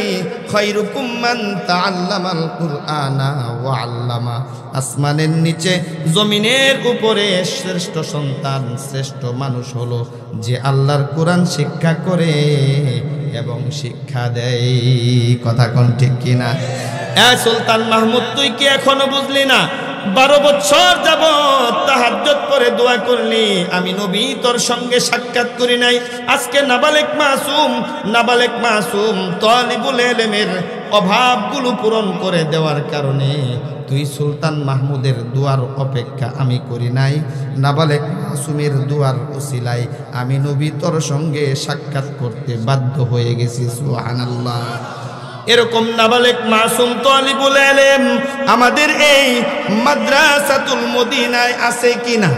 খায়রুকুম মান তাআল্লামাল কুরআনা ওয়া আল্লামা। আসমানের নিচে জমিনের উপরে শ্রেষ্ঠ সন্তান, শ্রেষ্ঠ মানুষ হলো যে আল্লাহর কোরআন শিক্ষা করে এবং শিক্ষা দেয়। কথা কোন ঠিক কিনা? সুলতান মাহমুদ তুই কি এখনো বুঝলি না? 12 বছর যাবত তাহাজ্জুদ করে দোয়া করলি, আমি নবী তোর সঙ্গে সাক্ষাৎ করি নাই। আজকে নাবালেক মাসুম তালিবুল ইলমের অভাবগুলো পূরণ করে দেওয়ার কারণে তুই সুলতান মাহমুদের দুয়ার অপেক্ষা আমি করি নাই, নাবালেক মাসুমের দুয়ার উসিলায় আমি নবী তোর সঙ্গে সাক্ষাৎ করতে বাধ্য হয়ে গেছি। সুবহানাল্লাহ। এরকম নাবালেক মাসুম তালিবুল ইলম আমাদের এই মাদ্রাসাতুল মদিনায় আছে কিনা?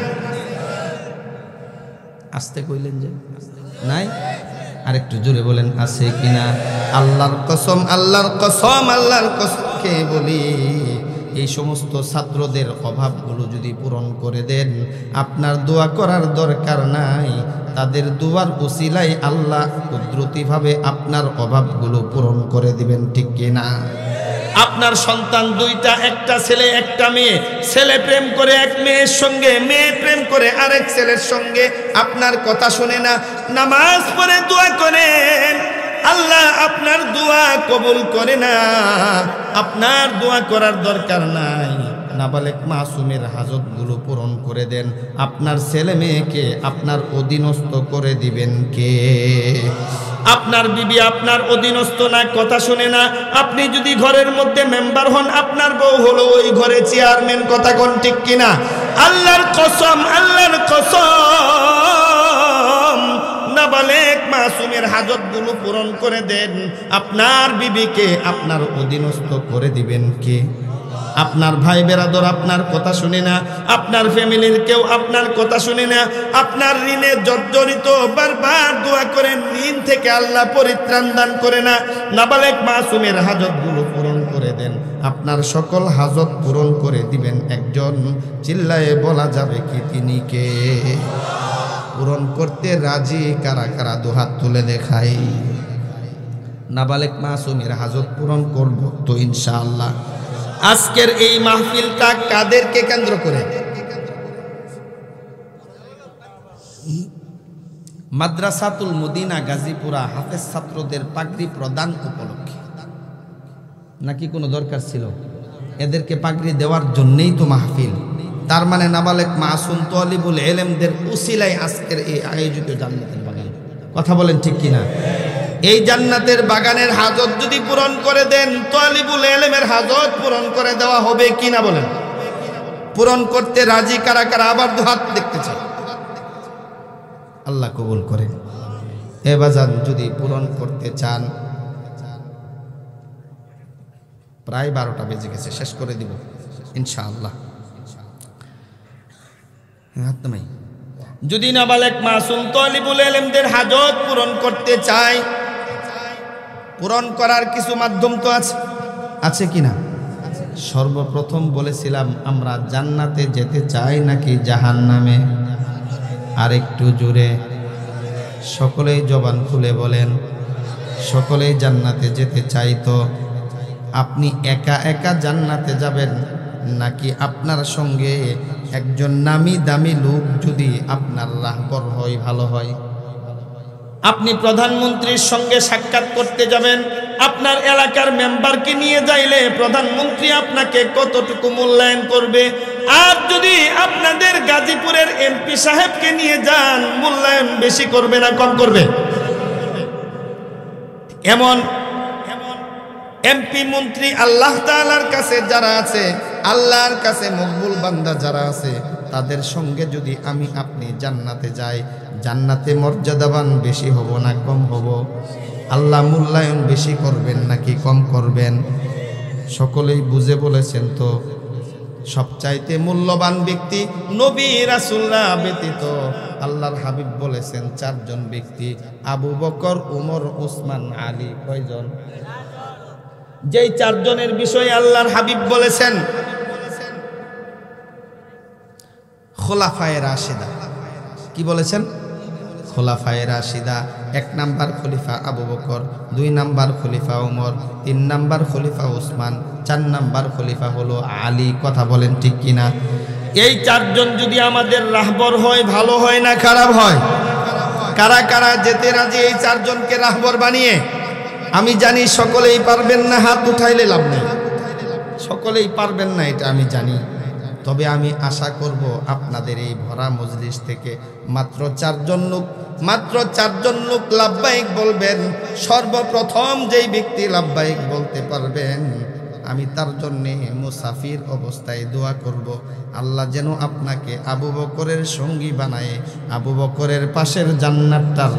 আসতে কইলেন যে নাই, আরেকটু জোরে বলেন আছে কিনা? আল্লাহর কসম, আল্লাহর কসম, আল্লাহর কসম কে বলি, এই সমস্ত ছাত্রদের অভাবগুলো যদি পূরণ করে দেন, আপনার দোয়া করার দরকার নাই, তাদের দোয়ার উসিলায় আল্লাহ কুদরতিভাবে আপনার অভাবগুলো পূরণ করে দিবেন। ঠিক কিনা? আপনার সন্তান দুইটা, একটা ছেলে একটা মেয়ে, ছেলে প্রেম করে এক মেয়ের সঙ্গে, মেয়ে প্রেম করে আরেক ছেলের সঙ্গে, আপনার কথা শুনে না, নামাজ পড়ে দোয়া করেন, আল্লাহ আপনার দোয়া কবুল করে না। আপনার দোয়া করার দরকার নাই, নাবালেক মাসুমের হাজতগুলো পূরণ করে দেন। আপনার ছেলে মেয়েকে আপনার অধীনস্থ করে দিবেন কে? আপনার বিবি আপনার অধীনস্থ না, কথা শুনে না। আপনি যদি ঘরের মধ্যে মেম্বার হন, আপনার বউ হলো ওই ঘরে চেয়ারম্যান। কথা কোন ঠিক কিনা? আল্লাহর কসম, আল্লাহর কসম, নাবালেক মাসুমের হাজতগুলো পূরণ করে দেন। আপনার বিবিকে আপনার অধীনস্থ করে দিবেন কে? আপনার ভাই বেরাদর আপনার কথা শুনে না, আপনার ফ্যামিলির কেউ আপনার কথা শুনে না, আপনার ঋণে জর্জরিত, বারবার দোয়া করেন, ঋণ থেকে আল্লাহ পরিত্রাণ দান করে না। নাবালেক মাসুমের হাজতগুলো পূরণ করে দেন। আপনার সকল হাজত পূরণ করে দিবেন একজন, চিল্লায়ে বলা যাবে কি তিনি কে? পূরণ করতে রাজি কারা কারা? দুহাত তুলে দেখাই। নাবালেক মাসুমের হাজত পূরণ করব তো ইনশাআল্লাহ। আজকের এই মাহফিলটা কাদেরকে কেন্দ্র করে? মাদ্রাসাতুল মদিনা গাজীপুরা হাফেজ ছাত্রদের পাগড়ি প্রদান উপলক্ষে। নাকি কোনো দরকার ছিল? এদেরকে পাগড়ি দেওয়ার জন্যই তো মাহফিল। তার মানে নাবালেক মাসুম তালিবুল ইলমদের উসিলায় আজকের এই আয়োজিত জান্নাতের বাগান। কথা বলেন ঠিক কিনা? এই জান্নাতের বাগানের হাজত যদি পূরণ করে দেন, তালিবুল ইলমের হাজত পূরণ করে দেওয়া হবে কিনা বলেন? পূরণ করতে রাজি কারা কারা? আবার দুহাত দেখতে চাই। আল্লাহ কবুল করেন। এ বাজান যদি পূরণ করতে চান, প্রায় 12টা বেজে গেছে, শেষ করে দিব ইনশাআল্লাহ। যদি নাবালেক মাসুম তালিবুল ইলমদের হাজত পূরণ করতে চাই, পূরণ করার কিছু মাধ্যম তো আছে, আছে কিনা? সর্বপ্রথম বলেছিলাম আমরা জান্নাতে যেতে চাই নাকি জাহান্নামে? আর একটু জোরে সকলেই জবান খুলে বলেন। সকলেই জান্নাতে যেতে চাই। তো আপনি একা একা জান্নাতে যাবেন নাকি আপনার সঙ্গে একজন নামি দামি লোক যদি আপনার রাহবর হয়, ভালো হয়? আপনি প্রধানমন্ত্রীর সঙ্গে সাক্ষাৎ করতে যাবেন, আপনার এলাকার মেম্বারকে নিয়ে যাইলে প্রধানমন্ত্রী আপনাকে কতটুকু মূল্যায়ন করবে? আর যদি আপনাদের গাজীপুরের এমপি সাহেবকে নিয়ে যান, মূল্যায়ন বেশি করবে না কম করবে? এমন এমপি মন্ত্রী আল্লাহ তাআলার কাছে যারা আছে, আল্লাহর কাছে মকবুল বান্দা যারা আছে, তাদের সঙ্গে যদি আমি আপনি জান্নাতে যাই, জান্নাতে মর্যাদাবান বেশি হব না কম হব? আল্লাহ মূল্যায়ন বেশি করবেন নাকি কম করবেন? সকলেই বুঝে বলেছেন তো। সবচাইতে মূল্যবান ব্যক্তি নবী রাসূলরা ব্যতীত আল্লাহর হাবিব বলেছেন 4 জন ব্যক্তি, আবু বকর, উমর, উসমান, আলী। কয়জন? যেই 4 জনের বিষয়ে আল্লাহর হাবিব বলেছেন খোলাফায়ে রাশেদা। কি বলেছেন? খোলাফায়ে রাশিদা। 1 নাম্বার খলিফা আবু বকর, 2 নাম্বার খলিফা ওমর, 3 নাম্বার খলিফা উসমান, 4 নাম্বার খলিফা হলো আলী। কথা বলেন ঠিক কিনা? এই 4 জন যদি আমাদের রাহবর হয়, ভালো হয় না খারাপ হয়? কারা কারা যেতে রাজি এই 4 জনকে রাহবর বানিয়ে? আমি জানি সকলেই পারবেন না, হাত উঠাইলে লাভ নেই। সকলেই পারবেন না, এটা আমি জানি। তবে আমি আশা করব আপনাদের এই ভরা মজলিস থেকে মাত্র 4 জন লোক লাব্বাইক বলবেন। সর্বপ্রথম যেই ব্যক্তি লাব্বাইক বলতে পারবেন, আমি তার জন্যে মুসাফির অবস্থায় দোয়া করব, আল্লাহ যেন আপনাকে আবু বকরের সঙ্গী বানায় আবু বকরের পাশের জান্নাতটার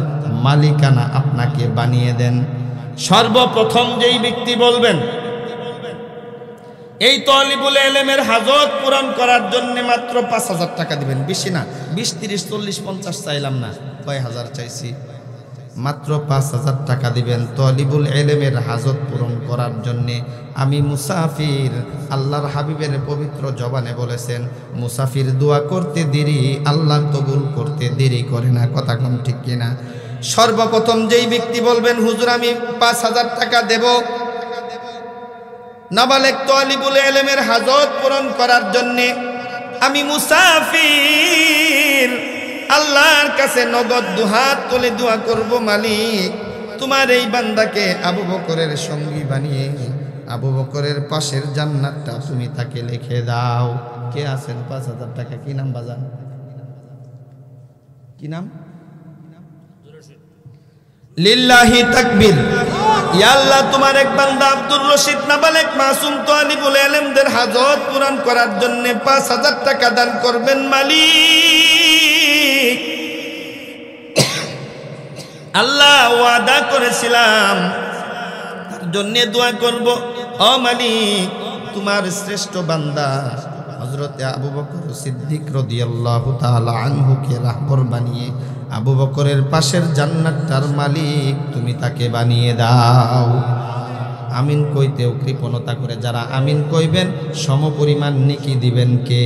মালিকানা আপনাকে বানিয়ে দেন। সর্বপ্রথম যেই ব্যক্তি বলবেন, এই তালিবুল ইলমের হাজত পূরণ করার জন্য মাত্র 5,000 টাকা দিবেন। বেশি না, 20, 30, 40, 50 চাইলাম না, কয় হাজার চাইছি। মাত্র 5,000 টাকা দিবেন তালিবুল ইলমের হাজত পূরণ করার জন্যে। আমি মুসাফির, আল্লাহর হাবিবের পবিত্র জবানে বলেছেন, মুসাফির দোয়া করতে দেরি, আল্লাহ কবুল করতে দেরি করে না। কথা কোন ঠিক কিনা? সর্বপ্রথম যেই ব্যক্তি বলবেন, হুজুর আমি 5,000 টাকা দেব নাবালেগ তালিবুল ইলমের হাজত পূরণ করার জন্যে, আমি মুসাফির আল্লাহর কাছে নগদ দুহাত তুলে দোয়া করব, মালিক তোমার এই বান্দাকে আবু বকরের সঙ্গী বানিয়ে আবু বকরের পাশের জান্নাতটা তুমি তাকে লিখে দাও। কে আছেন? 5,000 টাকা। কি নাম বাজান? কি নাম? লিল্লাহি তাকবীর। ইয়া আল্লাহ, তোমার এক বান্দা আব্দুর রশিদ নাবালেগ মাসুম তালিবুল ইলমদের হাজত পূরণ করার জন্য 5,000 টাকা দান করবেন মালিক। আল্লাহ ওয়াদা করেছিলাম তার জন্য দোয়া করব। ও মালিক, তোমার শ্রেষ্ঠ বান্দা হযরতে আবু বকর সিদ্দিক রাদিয়াল্লাহু তাআলা আনহুকে রাহবর বানিয়ে আবু বকরের পাশের জান্নাতটার মালিক তুমি তাকে বানিয়ে দাও। আমিন কইতেও কৃপণতা করে যারা আমিন কইবেন সমপরিমাণ নেকি দিবেন কে?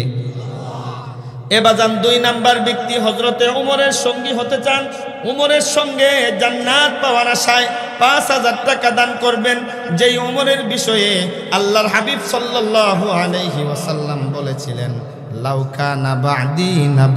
এবাজান 2 নাম্বার ব্যক্তি হযরতে ওমরের সঙ্গী হতে চান, ওমরের সঙ্গে জান্নাত পাওয়ার আশায় 5,000 টাকা দান করবেন। যেই ওমরের বিষয়ে আল্লাহর হাবিব সাল্লাল্লাহু আলাইহি ওয়াসাল্লাম বলেছিলেন, লাউ কানা বা'দি নাবী